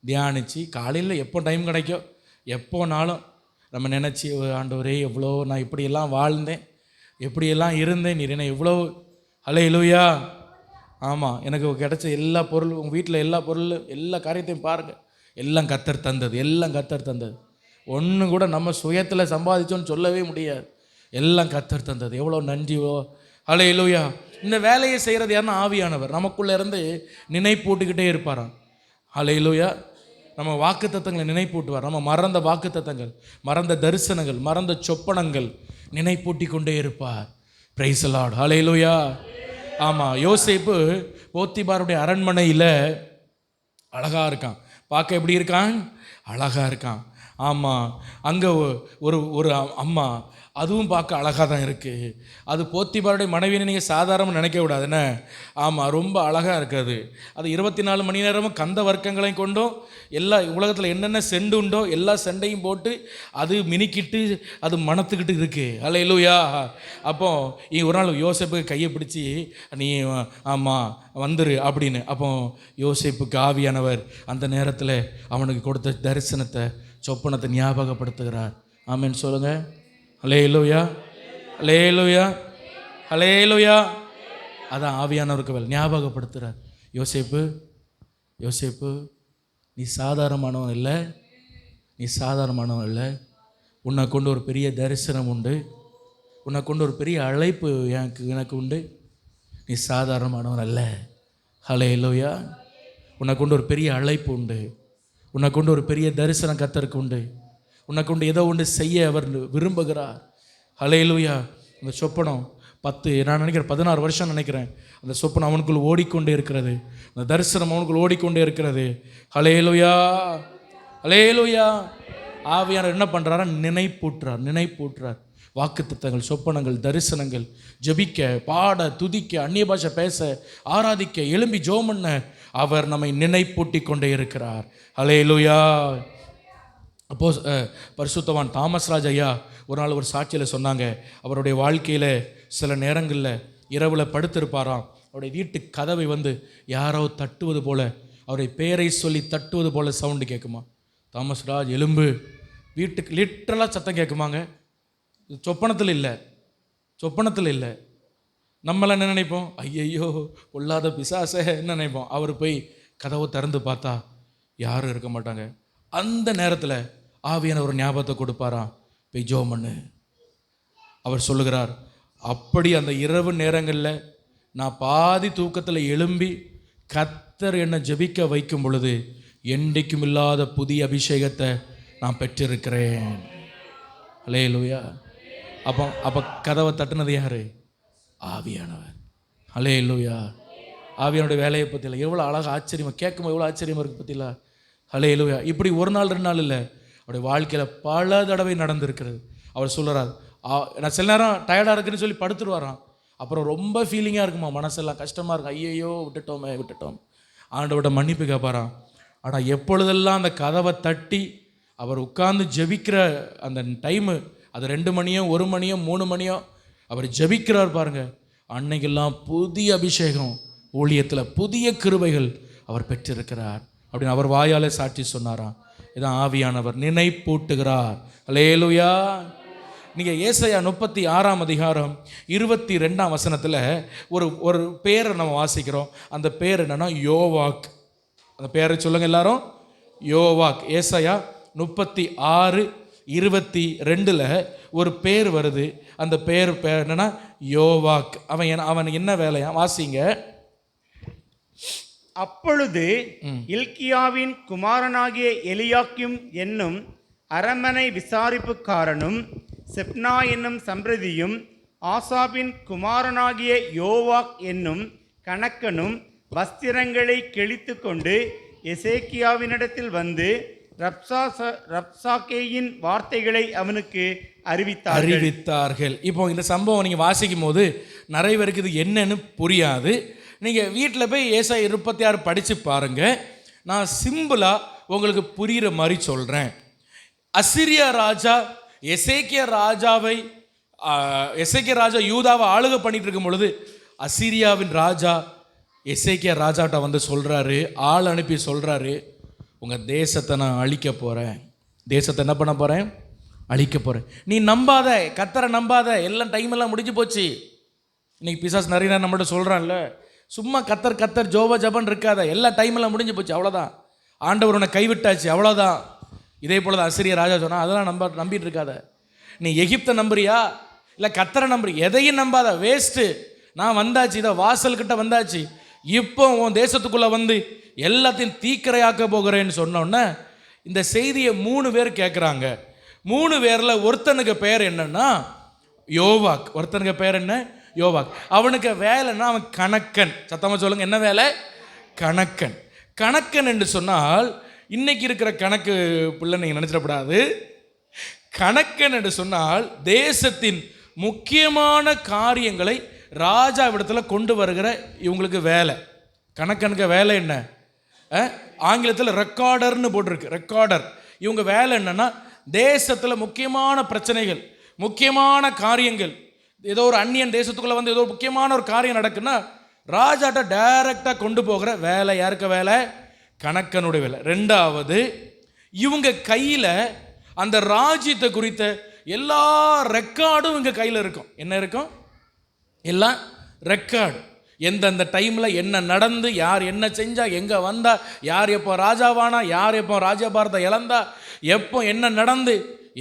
B: தியானித்து. காலையில் எப்போ டைம் கிடைக்கும், எப்போனாலும் நம்ம நினச்சி, ஆண்டவரே எவ்வளோ நான் இப்படியெல்லாம் வாழ்ந்தேன், எப்படியெல்லாம் இருந்தேன், நீர் என்ன எவ்வளோ. அல்லேலூயா. ஆமாம், எனக்கு கிடைச்ச எல்லா பொருளும், உங்கள் வீட்டில் எல்லா பொருளும் எல்லா காரியத்தையும் பாருங்கள், எல்லாம் கர்த்தர் தந்தது, எல்லாம் கர்த்தர் தந்தது. ஒன்று கூட நம்ம சுயத்தில் சம்பாதிச்சோன்னு சொல்லவே முடியாது. எல்லாம் கர்த்தர் தந்தது. எவ்வளோ நன்றியோ. அல்லேலூயா. இந்த வேலையை செய்கிறது யாருன்னா ஆவியானவர். நமக்குள்ளே இருந்து நினைப்பூட்டுக்கிட்டே இருப்பாராம். அல்லேலூயா. நம்ம வாக்குத்தத்தங்களை நினைப்பூட்டுவார். நம்ம மறந்த வாக்குத்தத்தங்கள், மறந்த தரிசனங்கள், மறந்த சொப்பனங்கள் நினைப்பூட்டி கொண்டே இருப்பார். Praise the lord. அல்லேலூயா. ஆமாம், யோசேப்பு போத்திபாருடைய அரண்மனையில் அழகாக இருக்கான். பார்க்க எப்படி இருக்கான்? அழகாக இருக்கான். ஆமாம், அங்கே ஒரு அம்மா, அதுவும் பார்க்க அழகாக தான் இருக்குது. அது போத்திபாருடைய மனைவின்னு நீங்கள் சாதாரணமாக நினைக்க கூடாதுன்னு. ஆமாம், ரொம்ப அழகாக இருக்குது. அது 24 மணி நேரமும் கந்த வர்க்கங்களையும் கொண்டும் எல்லா உலகத்தில் என்னென்ன செண்டு உண்டோ எல்லா செண்டையும் போட்டு அது மினிக்கிட்டு அது மணத்துக்கிட்டு இருக்குது. அல்லேலூயா. அப்போ ஒரு நாள் யோசேப்புக்கு கையை பிடிச்சி நீ ஆமாம் வந்துரு அப்படின்னு. அப்போ யோசேப்புக்கு ஆவியானவர் அந்த நேரத்தில் அவனுக்கு கொடுத்த தரிசனத்தை, சொப்பனத்தை ஞாபகப்படுத்துகிறார். ஆமென் சொல்லுங்க. அல்லேலூயா, அல்லேலூயா, அல்லேலூயா. அதான் ஆவியானவருக்கு வேலை, ஞாபகப்படுத்துகிறார். யோசேப்பு நீ சாதாரணமானவன் இல்லை, நீ சாதாரணமானவன் இல்லை. உன்னை கொண்டு ஒரு பெரிய தரிசனம் உண்டு, உன்னை கொண்டு ஒரு பெரிய அழைப்பு எனக்கு உண்டு. நீ சாதாரணமானவன் அல்ல. அல்லேலூயா. உன்னை கொண்டு ஒரு பெரிய அழைப்பு உண்டு, உன்னை கொண்டு ஒரு பெரிய தரிசனம் கர்த்தருக்கு உண்டு, உன்னை கொண்டு ஏதோ ஒன்று செய்ய அவர் விரும்புகிறார். அல்லேலூயா. அந்த சொப்பனம் 16 வருஷம் நினைக்கிறேன், அந்த சொப்பனம் அவனுக்குள் ஓடிக்கொண்டே இருக்கிறது, அந்த தரிசனம் அவனுக்குள் ஓடிக்கொண்டே இருக்கிறது. அல்லேலூயா, அல்லேலூயா.
A: ஆவியானவர் என்ன பண்ணுறாரா? நினைப்பூட்டுறார். வாக்குத்தத்தங்கள், சொப்பனங்கள், தரிசனங்கள், ஜெபிக்க, பாட, துதிக்க, அந்நிய பாஷை பேச, ஆராதிக்க, எழும்பி ஜெபம் பண்ண அவர் நம்மை நினைப்பூட்டி கொண்டே இருக்கிறார். ஹல்லேலூயா. அப்போ பரிசுத்தவான் தாமஸ் ராஜ் ஐயா ஒரு நாள் ஒரு சாட்சியில் சொன்னாங்க, அவருடைய வாழ்க்கையில் சில நேரங்களில் இரவில் படுத்திருப்பாராம், அவருடைய வீட்டு கதவை யாரோ தட்டுவது போல, அவருடைய பேரை சொல்லி தட்டுவது போல சவுண்டு கேட்குமா. தாமஸ் ராஜ் எலும்பு, வீட்டுக்கு லிட்டரலாக சத்தம் கேட்குமாங்க. சொப்பனத்தில் இல்லை. நம்மளாம் என்ன நினைப்போம்? ஐயையோ பொல்லாத பிசாசே என்ன நினைப்போம். அவர் போய் கதவை திறந்து பார்த்தா யாரும் இருக்க மாட்டாங்க. அந்த நேரத்தில் ஆவியான ஒரு ஞாபகத்தை கொடுப்பாராம், போய் ஜெபம் பண்ணு. அவர் சொல்லுகிறார், அப்படி அந்த இரவு நேரங்களில் நான் பாதி தூக்கத்தில் எழும்பி கர்த்தர் என்னை ஜெபிக்க வைக்கும் பொழுது என்றைக்கும் இல்லாத புதிய அபிஷேகத்தை நான் பெற்றிருக்கிறேன். ஹல்லேலூயா. அப்போ கதவை தட்டுனது யாரு? ஆவியானவர். ஹல்லேலூயா. ஆவியானுடைய வேலையை பற்றில எவ்வளோ அழகாக ஆச்சரியமாக கேட்கும்போது எவ்வளோ ஆச்சரியமாக இருக்குது பற்றில. ஹல்லேலூயா. இப்படி ஒரு நாள் 2 நாள் இல்லை, அவருடைய வாழ்க்கையில் பல தடவை நடந்திருக்கிறது. அவர் சொல்கிறார், நான் சில நேரம் டயர்டாக இருக்குன்னு சொல்லி படுத்துருவாராம். அப்புறம் ரொம்ப ஃபீலிங்காக இருக்குமா, மனசெல்லாம் கஷ்டமாக இருக்கும். ஐயையோ விட்டுட்டோம். ஆண்டவர்கிட்ட மன்னிப்பு கேட்பாராம். ஆனால் எப்பொழுதெல்லாம் அந்த கதவை தட்டி அவர் உட்கார்ந்து ஜெபிக்கிற அந்த டைமு, அது 2 மணியோ 1 மணியோ 3 மணியோ அவர் ஜெபிக்கிறார் பாருங்க, அன்னைக்கெல்லாம் புதிய அபிஷேகம், ஊழியத்தில் புதிய கிருபைகள் அவர் பெற்றிருக்கிறார் அப்படின்னு அவர் வாயாலே சாட்சி சொன்னாராம். இதான் ஆவியானவர் நினைப்பூட்டுகிறார். ஹல்லேலூயா. நீங்கள் ஏசாயா 36 அதிகாரம் 22 வசனத்தில் ஒரு பேரை நம்ம வாசிக்கிறோம். அந்த பேர் என்னன்னா யோவாக். அந்த பேரை சொல்லுங்க எல்லாரும், யோவாக். ஏசாயா 36:22 ஒரு பேர் வருது. அந்த பேர் என்னன்னா யோவாக். அவன் என்ன வேலையா? வாசிங்க.
B: அப்பொழுது இல்க்கியாவின் குமாரனாகிய எலியாக்கிம் என்னும் அரமனை விசாரிப்புக்காரனும் செப்னா என்னும் சம்பிரதியும் ஆசாபின் குமாரனாகிய யோவாக் என்னும் கணக்கனும் வஸ்திரங்களை கிழித்து கொண்டு எசேக்கியாவினிடத்தில் வந்து ரப்சாக்கேயின் வார்த்தைகளை அவனுக்கு அறிவித்தார்கள். இப்போ இந்த சம்பவம் நீங்கள் வாசிக்கும் போது நிறைய பேருக்கு இது என்னன்னு புரியாது. நீங்கள் வீட்டில் போய் ஏசாயா 36 படித்து பாருங்கள். நான் சிம்பிளாக உங்களுக்கு புரிகிற மாதிரி சொல்கிறேன். அசிரியா ராஜா எசேக்கியா ராஜா யூதாவை ஆளுகை பண்ணிட்டு இருக்கும் பொழுது அசிரியாவின் ராஜா எசேக்கியா ராஜாட்ட சொல்கிறாரு, ஆள் அனுப்பி சொல்கிறாரு, உங்கள் தேசத்தை நான் அழிக்க போகிறேன். தேசத்தை என்ன பண்ண போகிறேன்? அழிக்க போகிறேன். நீ நம்பாத, கர்த்தரை நம்பாத, எல்லாம் டைம் எல்லாம் முடிஞ்சு போச்சு. இன்னைக்கு பிசாசு நிறைய நேரம் நம்மள்ட்ட சொல்கிறான்ல, சும்மா கத்தர் ஜோபா ஜபன் இருக்காத, எல்லா டைம் எல்லாம் முடிஞ்சு போச்சு, அவ்வளோதான், ஆண்டவர் உன்னை கைவிட்டாச்சு, அவ்வளோதான். இதே போல தான் அசிரிய ராஜா சொன்னா, அதெல்லாம் நம்பிட்டு இருக்காத. நீ எகிப்தை நம்புறியா இல்லை கர்த்தரை நம்புறியா? எதையும் நம்பாத, வேஸ்ட்டு. நான் வந்தாச்சு, இதை வாசல்கிட்ட வந்தாச்சு, இப்போ உன் தேசத்துக்குள்ளே எல்லாத்தையும் தீக்கிரையாக்க போகிறேன்னு சொன்னோன்னே இந்த செய்தியை 3 பேர் கேட்குறாங்க. 3 பேரில் ஒருத்தனுக்கு பேர் என்னன்னா யோவாக். ஒருத்தனுக்கு பேர் என்ன? யோவாக். அவனுக்கு வேலைன்னா அவன் கணக்கன். சத்தமாக சொல்லுங்க, என்ன வேலை? கணக்கன். கணக்கன் என்று சொன்னால் இன்னைக்கு இருக்கிற கணக்கு பிள்ளை நீங்கள் நினச்சிடக்கூடாது. கணக்கன் என்று சொன்னால் தேசத்தின் முக்கியமான காரியங்களை ராஜாவிடத்தில் கொண்டு வருகிற இவங்களுக்கு வேலை. கணக்கனுக்கு வேலை என்ன? ஆங்கிலத்தில் ரெக்கார்டர்னு போட்டிருக்கு, ரெக்கார்டர். இவங்க வேலை என்னன்னா தேசத்தில் முக்கியமான பிரச்சனைகள், முக்கியமான காரியங்கள், ஏதோ ஒரு அந்நியன் தேசத்துக்குள்ளே ஏதோ முக்கியமான ஒரு காரியம் நடக்குன்னா ராஜாட்ட டைரக்டாக கொண்டு போகிற வேலை யாருக்கு வேலை? கணக்கனுடைய வேலை. 2வது, இவங்க கையில் அந்த ராஜ்யத்தை குறித்த எல்லா ரெக்கார்டும் இவங்க கையில் இருக்கும். என்ன இருக்கும்? எல்லாம் ரெக்கார்டு. எந்தெந்த டைமில் என்ன நடந்து, யார் என்ன செஞ்சா, எங்கே வந்தா, யார் எப்போ ராஜாவானா, யார் எப்போ ராஜபாரத்தை இழந்தா, எப்போ என்ன நடந்து,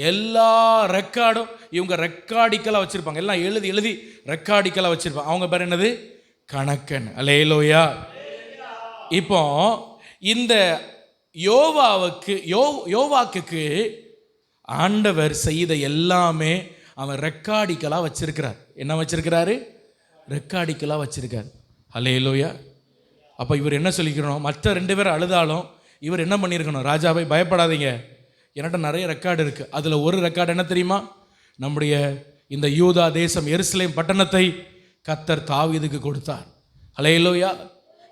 B: எல்லா ரெக்கார்டும் இவங்க ரெக்கார்டிக்கலாக வச்சுருப்பாங்க. எல்லாம் எழுதி ரெக்கார்டிக்கலாக வச்சுருப்பாங்க. அவங்க பேர் என்னது? கணக்கன். அல்லேலூயா. இப்போ இந்த யோவாக்குக்கு ஆண்டவர் செய்த எல்லாமே அவன் ரெக்கார்டிக்கலாக வச்சிருக்கிறார். என்ன வச்சிருக்கிறாரு? ரெக்கார்டிக்கலாக வச்சிருக்கார். அல்லேலூயா. அப்போ இவர் என்ன சொல்லிக்கணும்? மற்ற 2 பேர் அழுதாலும் இவர் என்ன பண்ணியிருக்கணும்? ராஜாவை பயப்படாதீங்க,
A: என்கிட்ட நிறைய ரெக்கார்டு இருக்குது. அதில் ஒரு ரெக்கார்டு என்ன தெரியுமா? நம்முடைய இந்த யூதா தேசம் எருசலேம் பட்டணத்தை கர்த்தர் தாவீதுக்கு கொடுத்தார். ஹல்லேலூயா.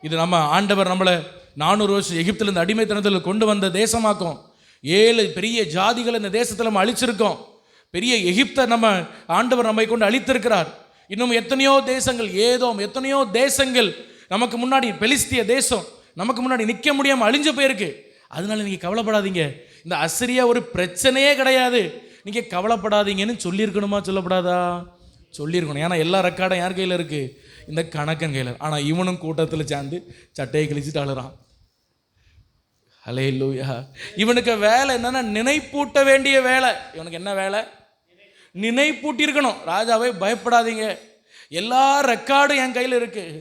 A: இது நம்ம ஆண்டவர் நம்மளை 400 வருஷம் எகிப்திலிருந்து அடிமைத்தனத்தில் கொண்டு வந்த தேசமாக்கும். 7 பெரிய ஜாதிகளை இந்த தேசத்தில் நம்ம அழிச்சிருக்கோம். பெரிய எகிப்தை நம்ம ஆண்டவர் நம்மை கொண்டு அழித்திருக்கிறார். இன்னும் எத்தனையோ தேசங்கள், எத்தனையோ தேசங்கள் நமக்கு முன்னாடி, பெலிஸ்திய தேசம் நமக்கு முன்னாடி நிற்க முடியாமல் அழிஞ்சு போயிருக்கு. அதனால நீங்கள் கவலைப்படாதீங்க, இந்த அசிரியா ஒரு பிரச்சனையே கிடையாது, நீங்கள் கவலைப்படாதீங்கன்னு சொல்லியிருக்கணுமா சொல்லப்படாதா? சொல்லியிருக்கணும். ஏன்னா எல்லா ரெக்கார்டும் யார் கையில் இருக்குது? இந்த கணக்கன் கையில். ஆனால் இவனும் கூட்டத்தில் சேர்ந்து சட்டையை கிழிச்சிட்டு அழுறான். ஹல்லேலூயா. இவனுக்கு வேலை என்னன்னா நினைப்பூட்ட வேண்டிய வேலை. இவனுக்கு என்ன வேலை? நினைப்பூட்டியிருக்கணும். ராஜாவே பயப்படாதீங்க, எல்லா ரெக்கார்டும் என் கையில் இருக்குது,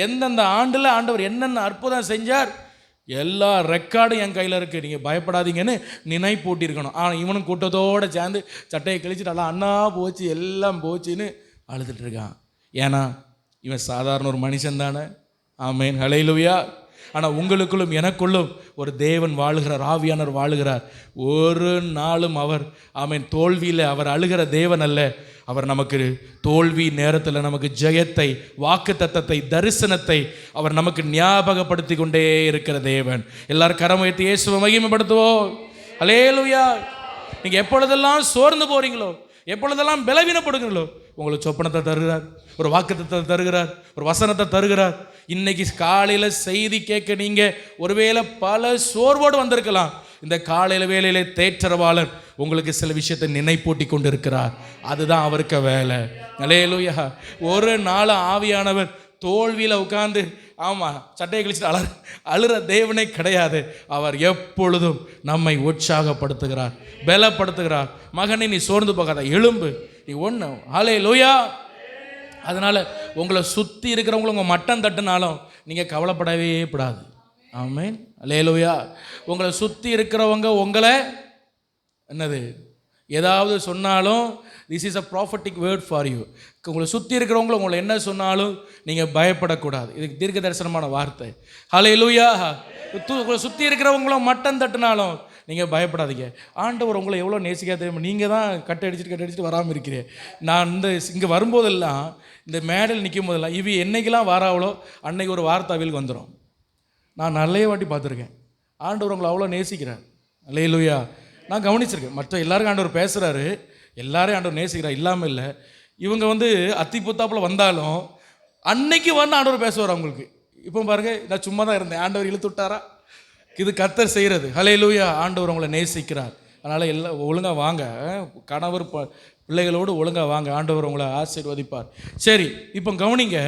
A: எந்தெந்த ஆண்டில் ஆண்டவர் என்னென்ன அற்புதம் செஞ்சார் எல்லா ரெக்கார்டும் என் கையில் இருக்குது, நீங்கள் பயப்படாதீங்கன்னு நினைப்பூட்டியிருக்கணும். ஆனால் இவனும் கூட்டத்தோடு சேர்ந்து சட்டையை கழிச்சிட்டு அண்ணா போச்சு எல்லாம் போச்சுன்னு அழுதுட்டு இருக்கான். ஏன்னா இவன் சாதாரண ஒரு மனுஷன் தானே. ஆமேன், ஹல்லேலூயா. ஆனால் உங்களுக்குள்ளும் எனக்குள்ளும் ஒரு தேவன் வாழுகிறார், ஆவியானவர் வாழுகிறார். ஒரு நாளும் அவர் ஆமேன் தோல்வியில் அவர் அழுகிற தேவன் அல்ல. அவர் நமக்கு தோல்வி நேரத்தில் நமக்கு ஜெயத்தை, வாக்கு தத்தத்தை, தரிசனத்தை அவர் நமக்கு ஞாபகப்படுத்தி கொண்டே இருக்கிற தேவன். எல்லாரும் கரம் உயர்த்தி இயேசுவை மகிமைப்படுத்துவோம். ஹல்லேலூயா. நீங்கள் எப்பொழுதெல்லாம் சோர்ந்து போகிறீங்களோ, எப்பொழுதெல்லாம் பலவீனப்படுங்களோ, உங்களுக்கு சொப்பனத்தை தருகிறார், ஒரு வாக்குத்தத்தை தருகிறார், ஒரு வசனத்தை தருகிறார். இன்னைக்கு காலையில் செய்தி கேட்க நீங்கள் ஒருவேளை பல சோர்வோடு வந்திருக்கலாம். இந்த காலையில் வேலையிலே தேற்றரவாளர் உங்களுக்கு சில விஷயத்தை நினைப்பூட்டி கொண்டு இருக்கிறார். அதுதான் அவருக்கு வேலை. ஹல்லேலூயா. ஒரு நாள் ஆவியானவர் தோல்வியில் உட்கார்ந்து சட்டையை கழிச்சிட்டு அழுற தேவனே கிடையாது. அவர் எப்பொழுதும் நம்மை உற்சாகப்படுத்துகிறார், பலப்படுத்துகிறார். மகனை நீ சோர்ந்து போகாத, எழும்பு, நீ ஒன்று. ஹல்லேலூயா. அதனால் உங்களை சுற்றி இருக்கிறவங்கள உங்கள் மட்டம் தட்டுனாலும் நீங்கள் கவலைப்படவே கூடாது. ஆமென், ஹல்லேலூயா. உங்களை சுற்றி இருக்கிறவங்க உங்களை என்னது ஏதாவது சொன்னாலும் this is a prophetic word for you. உங்களை சுற்றி இருக்கிறவங்கள உங்களை என்ன சொன்னாலும் நீங்கள் பயப்படக்கூடாது. இதுக்கு தீர்க்க தரிசனமான வார்த்தை. ஹல்லேலூயா. உங்களை சுற்றி இருக்கிறவங்களும் மட்டம் தட்டினாலும் நீங்கள் பயப்படாதீங்க. ஆண்டவர் உங்களை எவ்வளோ நேசிக்காத தெரியுமா? நீங்கள் தான் கட்டை அடிச்சுட்டு வராமல் இருக்கிறேன். நான் இங்கே வரும்போதெல்லாம், இந்த மேடல் நிற்கும் போதெல்லாம், என்னைக்கெல்லாம் வாராவளோ அன்னைக்கு ஒரு வார்த்தை அவிலுக்கு வந்துடும். நான் நிறைய வாட்டி பார்த்துருக்கேன். ஆண்டவர் உங்களை அவ்வளோ நேசிக்கிறார். ஹல்லேலூயா. நான் கவனிச்சிருக்கேன். மற்ற எல்லாருக்கும் ஆண்டவர் பேசுகிறாரு, எல்லாரையும் ஆண்டவர் நேசிக்கிறார், இல்லாமல் இல்லை. இவங்க அத்தி புத்தாப்பில் வந்தாலும் அன்னைக்கு ஆண்டவர் பேசுவார் அவங்களுக்கு. இப்போ பாருங்க, நான் சும்மா தான் இருந்தேன், ஆண்டவர் இழுத்து விட்டாரா? இது கர்த்தர் செய்கிறது. ஹல்லேலூயா. ஆண்டவர் உங்களை நேசிக்கிறார். அதனால் எல்லாம் ஒழுங்காக வாங்க, கணவர் பிள்ளைகளோடு ஒழுங்காக வாங்க, ஆண்டவர் உங்களை ஆசீர்வதிப்பார். சரி, இப்போ கவனிங்க.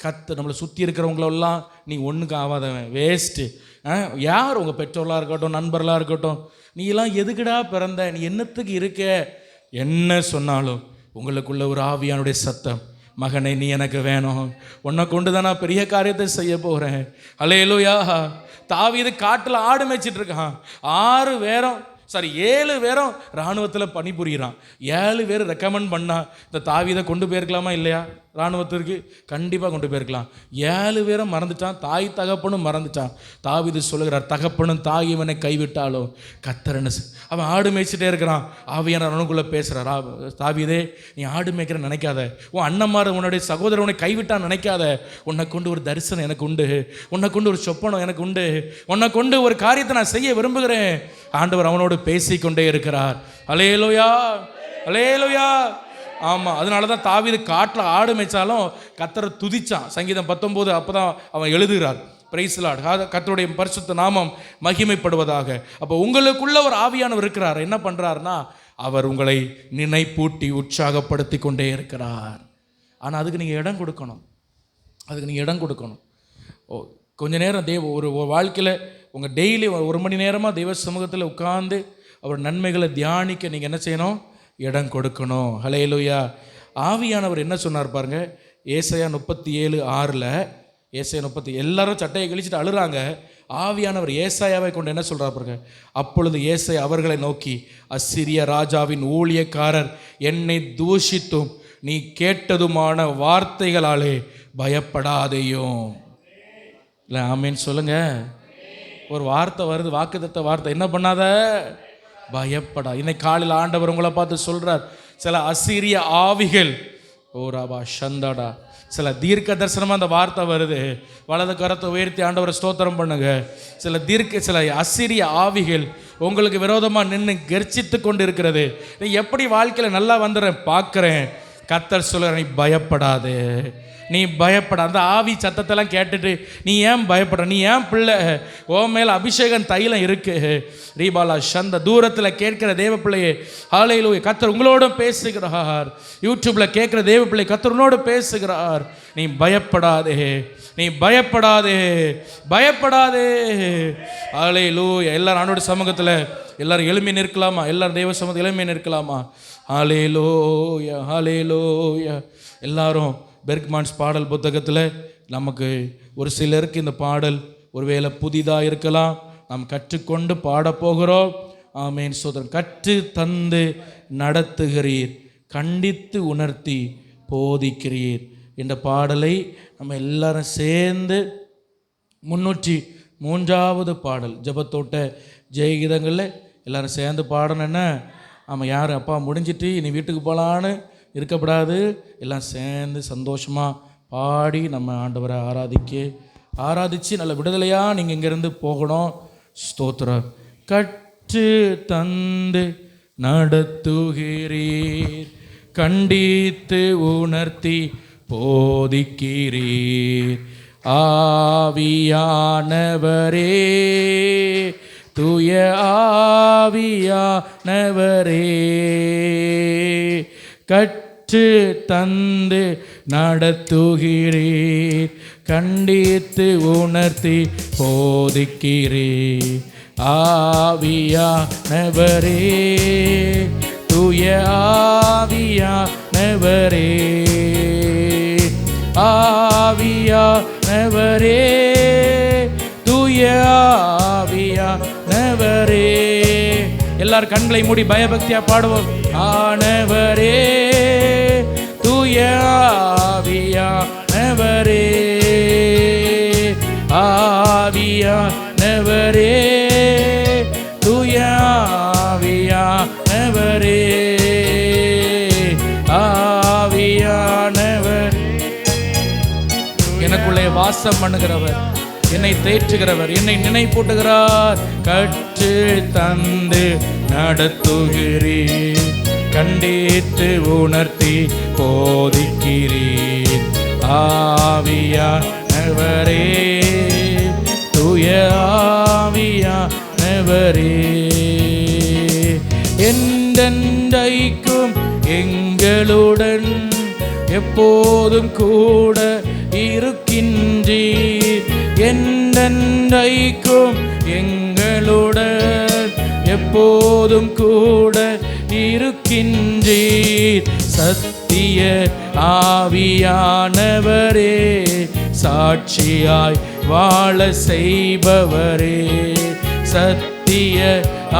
A: கர்த்தர் நம்மளை சுற்றி இருக்கிறவங்களெல்லாம் நீ ஒன்றுக்கு ஆகாதவன், வேஸ்ட்டு. யார் உங்கள் பெற்றோர்களாக இருக்கட்டும், நண்பர்களாக இருக்கட்டும், நீ எல்லாம் எதுக்குடா பிறந்த, நீ என்னத்துக்கு இருக்க, என்ன சொன்னாலும் உங்களுக்குள்ள ஒரு ஆவியானுடைய சத்தம், மகனே நீ எனக்கு வேணும், உன்னை கொண்டு தான் நான் பெரிய காரியத்தை செய்ய போகிறேன். ஹல்லேலூயா. தாவீது காட்டில் ஆடு மேய்ச்சிட்டு இருக்கான். 7 பேரும் இராணுவத்தில் பணிபுரிகிறான். 7 பேர் ரெக்கமெண்ட் பண்ணா இந்த தாவீதை கொண்டு போயிருக்கலாமா இல்லையா? இராணுவத்திற்கு கண்டிப்பாக கொண்டு போயிருக்கலாம். 7 பேரும் மறந்துட்டான், தாய் தகப்பனும் மறந்துட்டான். தாவீது சொல்லுகிறார், தகப்பனும் தாய் இவனை கைவிட்டாலோ கர்த்தர்னு. அவன் ஆடு மேய்ச்சிட்டே இருக்கிறான். ஆவியானவர் அவனுக்குள்ளே பேசுகிறாரா, தாவீதே நீ ஆடு மேய்க்கிற நினைக்காத, உன் அண்ணன்மார் உன்னுடைய சகோதரன் உன்னை கைவிட்டான் நினைக்காத, உன்னை கொண்டு ஒரு தரிசனம் எனக்கு உண்டு, உன்னை கொண்டு ஒரு சொப்பனம் எனக்கு உண்டு, உன்னை கொண்டு ஒரு காரியத்தை நான் செய்ய விரும்புகிறேன். ஆண்டவர் அவனோடு பேசிக்கொண்டே இருக்கிறார். ஹல்லேலூயா, ஹல்லேலூயா. ஆமாம், அதனால தான் தாவீது காட்டில் ஆடு மேய்ச்சாலும் கர்த்தரை துதிச்சான். சங்கீதம் 19 அப்போ தான் அவன் எழுதுகிறார். Praise Lord. கர்த்தருடைய பரிசுத்த நாமம் மகிமைப்படுவதாக. அப்போ உங்களுக்குள்ள ஒரு ஆவியானவர் இருக்கிறார். என்ன பண்ணுறாருன்னா, அவர் உங்களை நினைப்பூட்டி உற்சாகப்படுத்தி கொண்டே இருக்கிறார். ஆனால் அதுக்கு நீங்கள் இடம் கொடுக்கணும். கொஞ்ச நேரம் ஒரு வாழ்க்கையில் உங்கள் டெய்லி 1 மணி நேரமாக தெய்வ சமூகத்தில் உட்கார்ந்து அவர் நன்மைகளை தியானிக்க நீங்கள் என்ன செய்யணும்? இடம் கொடுக்கணும். ஹல்லேலூயா. ஆவியானவர் என்ன சொன்னார் பாருங்க, ஏசாயா 37:6. ஏசாயா 30 எல்லாரும் சட்டையை கிழிச்சிட்டு அழுறாங்க. ஆவியானவர் ஏசாயாவை கொண்டு என்ன சொல்கிறார் பாருங்க, அப்பொழுது ஏசாயா அவர்களை நோக்கி, அசிரிய ராஜாவின் ஊழியக்காரர் என்னை தூஷித்தும் நீ கேட்டதுமான வார்த்தைகளாலே பயப்படாதேயும். இல்லை ஆமேன்னு சொல்லுங்க. ஒரு வார்த்தை வருது, வாக்குத்தத்த வார்த்தை, என்ன பண்ணாத, பயப்படா. இன்னைக்கு காலையில் ஆண்டவர் உங்களை பார்த்து சொல்றார், சில அசீரிய ஆவிகள், ஓ ராபா சந்தாடா, சில தீர்க்க தரிசனமாக அந்த வார்த்தை வருது. வலது கரத்தை உயர்த்தி ஆண்டவரை ஸ்தோத்திரம் பண்ணுங்க. சில அசீரிய ஆவிகள் உங்களுக்கு விரோதமாக நின்று கர்ஜித்து கொண்டு இருக்கிறது. நீ எப்படி வாழ்க்கையில் நல்லா வந்துடுறேன் பார்க்குறேன், கர்த்தர் சொல்லுற, நீ பயப்படாது, நீ பயப்பட. அந்த ஆவி சத்தத்தெல்லாம் கேட்டுட்டு நீ ஏன் பயப்படுற, நீ ஏன் பிள்ளை, ஓ மேலே அபிஷேகம் தைலம் இருக்கு. ரீபாலா சந்த தூரத்தில் கேட்கிற தேவ பிள்ளையே, ஹல்லேலூயா, கர்த்தர் உங்களோட பேசுகிறார். யூடியூப்பில் கேட்குற தேவ பிள்ளை, கர்த்தர் உன்னோடு பேசுகிறார். நீ பயப்படாதே, நீ பயப்படாதே, பயப்படாதே. ஹல்லேலூயா. எல்லாரும் ஆண்டவருடைய சமூகத்தில் எல்லாரும் எழும்பி நிற்கலாமா? எல்லாரும் தேவ சமூகத்தில் எழும்பி நிற்கலாமா? ஹல்லேலூயா, ஹல்லேலூயா. எல்லாரும் பெர்க்மான்ஸ் பாடல் புத்தகத்தில் நமக்கு ஒரு சிலருக்கு இந்த பாடல் ஒருவேளை புதிதாக இருக்கலாம். நாம் கற்றுக்கொண்டு பாடப்போகிறோம். ஆமேன் சோதரன். கற்று தந்து நடத்துகிறீர், கண்டித்து உணர்த்தி போதிக்கிறீர் என்ற பாடலை நம்ம எல்லாரும் சேர்ந்து 303வது பாடல் ஜெபத்தோட்ட ஜெயகீதங்களில் எல்லாரும் சேர்ந்து பாடணுன்னா, ஆமாம், யார் அப்பா முடிஞ்சிட்டு இனி வீட்டுக்கு போகலான்னு இருக்கப்படாது. எல்லாம் சேர்ந்து சந்தோஷமாக பாடி நம்ம ஆண்டவரை ஆராதித்து நல்ல விடுதலையாக நீங்கள் இங்கேருந்து போகணும். ஸ்தோத்திரம். கற்று தந்து நடத்துகிறீர், கண்டித்து உணர்த்தி போதிக்கிறீர். ஆவியானவரே, தூய ஆவியானவரே, கற்று தந்து நடத்துகிறீர், கண்டித்து உணர்த்தி போதிக்கிறீர். ஆவியானவரே, தூய ஆவியானவரே, ஆவியானவரே, தூய ஆவியானவரே. எல்லாரும் கண்களை மூடி பயபக்தியா பாடுவோம். ஆனவரே, தூய ஆவியானவரே, ஆவியானவரே, தூய ஆவியானவரே, ஆவியானவரே. எனக்குள்ளே வாசம் பண்ணுகிறவர், என்னை தேற்றுகிறவர், என்னை நினைப்பூட்டுகிறார். கற்று தந்து நடத்துகிறீர், கண்டித்து உணர்த்தி போதிக்கிறீர். ஆவியானவரே, தூய ஆவியானவரே, என்றென்றைக்கும் எங்களுடன் எப்போதும் கூட இருக்கின்றீர். என்றென்றைக்கும் எங்களுடன் எப்போதும் கூட இருக்கின்றீர். சத்திய ஆவியானவரே, சாட்சியாய் வாழ செய்பவரே. சத்திய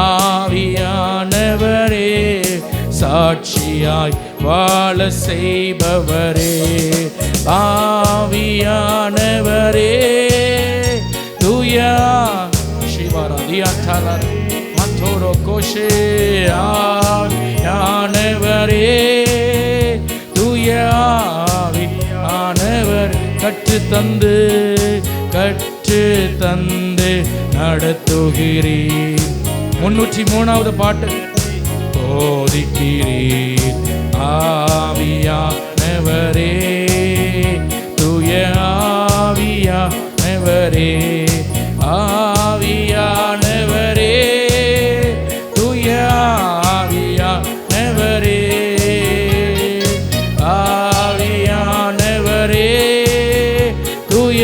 A: ஆவியானவரே, சாட்சியாய் வாழ செய்பவரே. ஆவியானவரே, தூயா சிவராதியாத்தாரா மத்தோரோ கோஷே. ஆவியானவரே, தூய ஆவியானவர், கற்று தந்து நடத்துகிறீர். 303வது பாட்டு. போதிக்கிறீர். ஆவியானவரே, தூய ஆவியானவரே, ஆவியானவரே, தூய ஆவியானவரே, ஆவியானவரே, தூய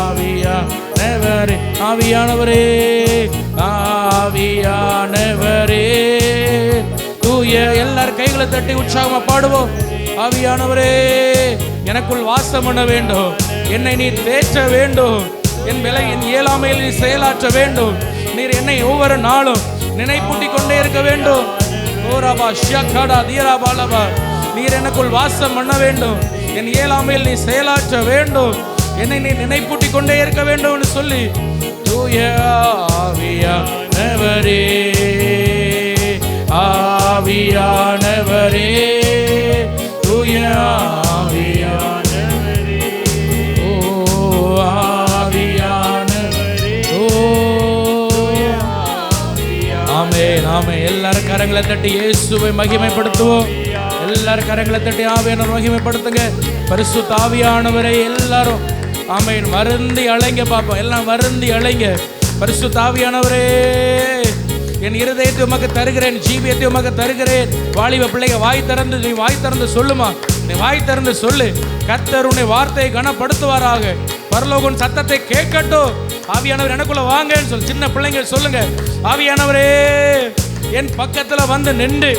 A: ஆவியானவரே, ஆவியானவரே, ஆவியானவரே, தூய. எல்லாரும் கைகளை தட்டி உற்சாகமா பாடுவோம். ஆவியானவரே, எனக்குள் வாசம் பண்ண வேண்டும், என்னை நீ தேற்ற வேண்டும், என் இயலாமையில் நீ செயலாற்ற வேண்டும். நீர் என்னை ஒவ்வொரு நாளும் நினைப்பூட்டிக் கொண்டே இருக்க வேண்டும். நீர் எனக்குள் வாசம் பண்ண வேண்டும், என் இயலாமையில் நீ செயலாற்ற வேண்டும், என்னை நீ நினைப்பூட்டிக் கொண்டே இருக்க வேண்டும் சொல்லி, தூய ஆவியானவரே, ஆவியானவரே, தூய ஆவியானவரே, ஓ ஆவியானவரே, ஓ ஆமென் ஆமென். எல்லாரும் கரங்களை தட்டி இயேசுவை மகிமைப்படுத்துவோம். எல்லாரும் கரங்களை தட்டி ஆவியானவர் மகிமைப்படுத்துங்க. பரிசுத்த ஆவியானவரை எல்லாரும் ஆமென் வருந்தி அழைங்க பாப்போம். எல்லாம் வருந்தி அழைங்க. பரிசுத்த ஆவியானவரே, என் இருதயத்தை உமக்கு தருகிறேன், ஜீவியத்தை உமக்கு தருகிறேன். வாலிப பிள்ளைங்க வாய் திறந்து, நீ வாய் திறந்து சொல்லுமா, நீ வாய் திறந்து சொல்லு. கர்த்தர் உன்னை வார்த்தையை கனப்படுத்துவாராக. பரலோகம் சத்தத்தை கேட்கட்டும். ஆவியானவர் எனக்குள்ள வாங்கன்னு சொல்லு. சின்ன பிள்ளைங்க சொல்லுங்க, ஆவியானவரே என் பக்கத்துல வந்து நின்று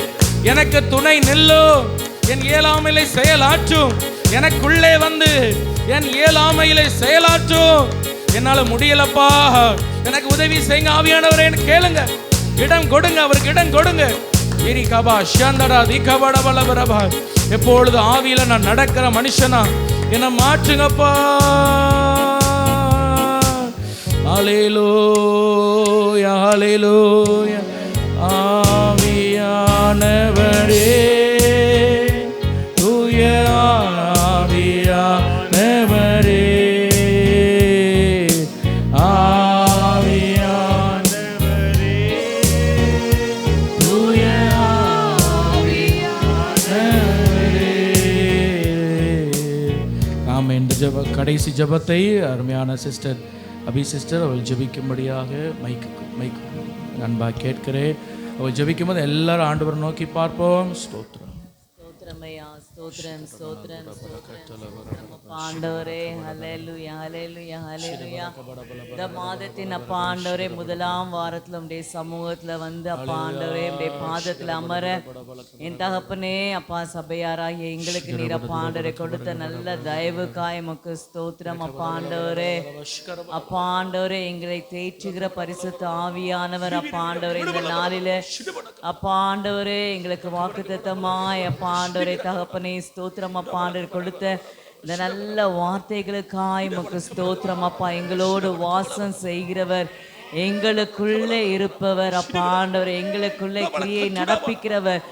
A: எனக்கு துணை நில்லும், என் இயலாமையிலே செயலாற்றும். எனக்குள்ளே வந்து என் இயலாமையிலே செயலாற்றும். என்னால முடியலப்பா, எனக்கு உதவி செய்யுங்க ஆவியானவரே கேளுங்க. இடம் கொடுங்க, அவருக்கு இடம் கொடுங்க. எப்பொழுது ஆவியில நான் நடக்கிற மனுஷனா என்ன மாற்றுங்கப்பா. ஹல்லேலூயா ஹல்லேலூயா. ஆவியானவரே, தூய ஆவியானவரே, ஆவியானவரே, தூய ஆவியானவரே. நாம் இந்த கடைசி ஜெபத்தை அருமையான சிஸ்டர் அபி சிஸ்டர் அவள் ஜெபிக்கும்படியாக மைக்கு அன்பாக கேட்கிறேன். அவள் ஜெபிக்கும் போது எல்லாரும் ஆண்டவரை நோக்கி பார்ப்போம். ஸ்தோத்திரம்
C: ஸ்தோத்திரமையா, ஸ்தோத்திரம் ஸ்தோத்திரம் ஸ்தோத்திரம் அப்பா ஆண்டவரே. ஹல்லேலூயா ஹல்லேலூயா ஹல்லேலூயா. இந்த மாதத்தின் அப்பா ஆண்டவரே முதலாம் வாரத்தில் உடைய சமூகத்தில் வந்து அப்பா ஆண்டவரே உடைய பாதத்தில் அமர என் தகப்பனே அப்பா சபையாராகிய எங்களுக்கு நீர் அப்பா ஆண்டவரை கொடுத்த நல்ல தயவுக்காய் உமக்கு ஸ்தோத்திரம் அப்பா ஆண்டவரே. அப்பா ஆண்டவரே எங்களை தேற்றுகிற பரிசுத்த ஆவியானவர் அப்பா ஆண்டவரே இந்த நாளிலே அப்பா ஆண்டவரே எங்களுக்கு வாக்குத்தத்தமாய் அப்பா ஆண்டவரே தகப்பனே ஸ்தோத்திரம் அப்பா ஆண்டவர் கொடுத்த இந்த நல்ல வார்த்தைகளுக்காய் உமக்கு ஸ்தோத்திரம் அப்பா. எங்களோடு வாசம் செய்கிறவர், எங்களுக்குள்ளே இருப்பவர் அப்பா ஆண்டவர், எங்களுக்குள்ளே கிரியை நடப்பிக்கிறவர்,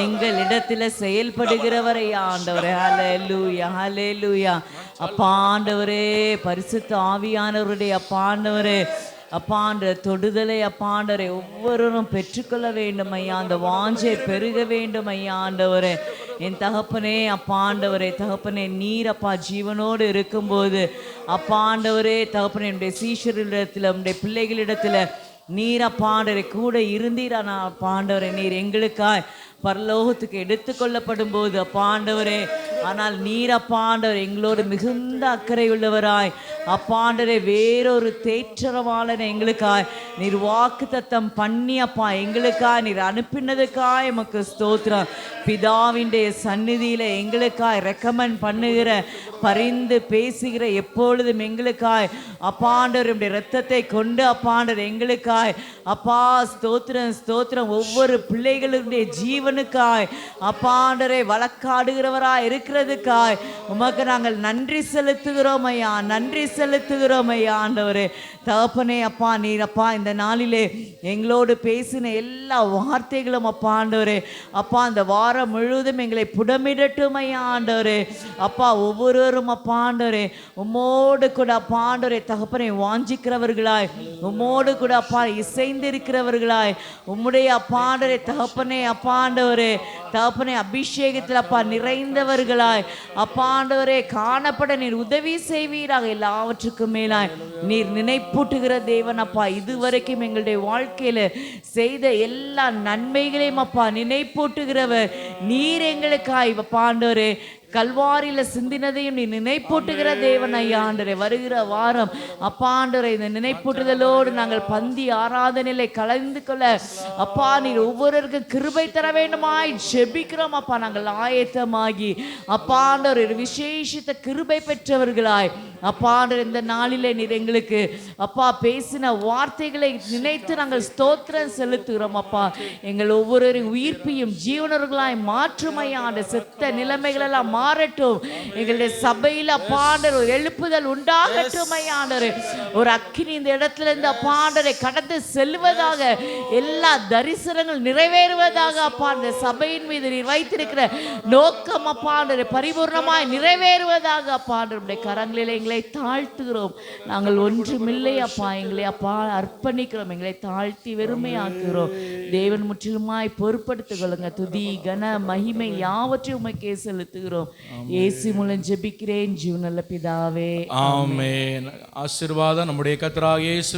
C: எங்களிடத்தில் செயல்படுகிறவரை ஆண்டவரே. ஹல்லேலூயா ஹல்லேலூயா. அப்பா ஆண்டவரே பரிசுத்த ஆவியானவருடைய அப்பா ஆண்டவரே அப்பாண்ட தொடுதலை அப்பாண்டவரை ஒவ்வொருவரும் பெற்றுக்கொள்ள வேண்டும் ஐயா. அந்த வாஞ்சை பெருக வேண்டும் ஐயா ஆண்டவரே. என் தகப்பனே அப்பாண்டவரே தகப்பனே நீர் அப்பா ஜீவனோடு இருக்கும்போது அப்பாண்டவரே தகப்பனே என்னுடைய சீஷரிடத்தில் உடைய பிள்ளைகளிடத்தில் நீர் அப்பாண்டவரை கூட இருந்தீரா. நான் அப்பாண்டவரை நீர் எங்களுக்காய் பரலோகத்துக்கு எடுத்துக்கொள்ளப்படும் போது அப்பாண்டவரே, ஆனால் நீர் அப்பாண்டவர் எங்களோடு மிகுந்த அக்கறை உள்ளவராய் அப்பாண்டவரே வேறொரு தேற்றரவாளனை எங்களுக்காய் நீர் வாக்கு தத்தம் பண்ணி அப்பா எங்களுக்காய் நீர் அனுப்பினதுக்காய் எமக்கு ஸ்தோத்திரம். பிதாவினுடைய சந்நிதியில எங்களுக்காய் ரெக்கமெண்ட் பண்ணுகிற பரிந்து பேசுகிற எப்பொழுதும் எங்களுக்காய் அப்பாண்டவருடைய இரத்தத்தை கொண்டு அப்பாண்டவர் எங்களுக்காய் அப்பா ஸ்தோத்திரம் ஸ்தோத்திரம். ஒவ்வொரு பிள்ளைகளுடைய ஜீவனுக்காய் அப்பாண்டவரை வழக்காடுகிறவராய் இருக்கிறதுக்காய் உமக்கு நாங்கள் நன்றி செலுத்துகிறோம் ஐயா, நன்றி செலுத்துகிறோம் ஐயா ஆண்டவரே. தகப்பனே அப்பா நீர் அப்பா இந்த நாளிலே எங்களோடு பேசின எல்லா வார்த்தைகளும் அப்பா ஆண்டவரே அப்பா அந்த வாரம் முழுவதும் எங்களை புடமிடட்டும் ஐயா ஆண்டவரே. அப்பா ஒவ்வொருவரும் அப்பா ஆண்டவரே உம்மோடு கூட அப்பா ஆண்டவரே தகப்பனை வாஞ்சிக்கிறவர்களாய் உம்மோடு கூட அப்பா இசைந்திருக்கிறவர்களாய் உம்முடைய அப்பா ஆண்டவரே தகப்பனே அப்பா ஆண்டவரே தகப்பனை அபிஷேகத்தில் அப்பா நிறைந்தவர்களாய் அப்பா ஆண்டவரே காணப்பட நீர் உதவி செய்வீராக. எல்லாவற்றுக்கும் மேலாய் நீர் நினைப்பூட்டுகிற தேவன் அப்பா. இதுவரைக்கும் எங்களுடைய வாழ்க்கையில செய்த எல்லா நன்மைகளையும் அப்பா நினைப்பூட்டுகிறவர் நீர் எங்களுக்காய் அப்பா ஆண்டவரே. கல்வாரியில சிந்தினதையும் நீ நினைப்பூட்டுகிற தேவன் ஐயா ஆண்டவரே. வருகிற வாரம் அப்பா ஆண்டவரே இந்த நினைப்பூட்டுதலோடு நாங்கள் பந்தி ஆராதனையில கலந்து கொள்ள அப்பா நீர் ஒவ்வொருவருக்கும் கிருபை தர வேண்டுமாய் ஜெபிக்கிறோம் அப்பா. நாங்கள் ஆயத்தமாகி அப்பா ஆண்டவர் ஒரு விசேஷித்த கிருபை பெற்றவர்களாய் அப்பா ஆண்டவர் இந்த நாளிலே நீர் எங்களுக்கு அப்பா பேசின வார்த்தைகளை நினைத்து நாங்கள் ஸ்தோத்திரம் செலுத்துகிறோம் அப்பா. எங்கள் ஒவ்வொருவரையும் உயிர்ப்பையும் ஜீவனர்களாய் மாற்றும் ஐயா ஆண்டவர். செத்த நிலைமைகள் எல்லாம் மாறட்டும். எங்களுடைய சபையில் அப்பாண்டர் ஒரு எழுப்புதல் உண்டாகட்டும் ஐயாண்டரே. ஒரு அக்கினி இந்த இடத்துல இருந்து அப்பாண்டரை கடந்து செல்வதாக, எல்லா தரிசனங்கள் நிறைவேறுவதாக அப்பா. இந்த சபையின் மீது நீர் வைத்திருக்கிற நோக்கம் அப்பாண்டரை பரிபூர்ணமாய் நிறைவேறுவதாக அப்பாண்டருடைய கரங்களில் எங்களை தாழ்த்துகிறோம். நாங்கள் ஒன்றுமில்லை அப்பா, எங்களை அப்பா அர்ப்பணிக்கிறோம், எங்களை தாழ்த்தி வெறுமையாக்குகிறோம். தேவன் முற்றிலுமாய் பொறுப்படுத்திக் கொள்ளுங்க. துதி கன மகிமை யாவற்றையும் உமக்கே செலுத்துகிறோம். இயேசு மூலம் ஜெபிக்கிறேன் ஜீவனுள்ள பிதாவே,
A: ஆமென். ஆசீர்வாதம் நம்முடைய கர்த்தராகிய இயேசு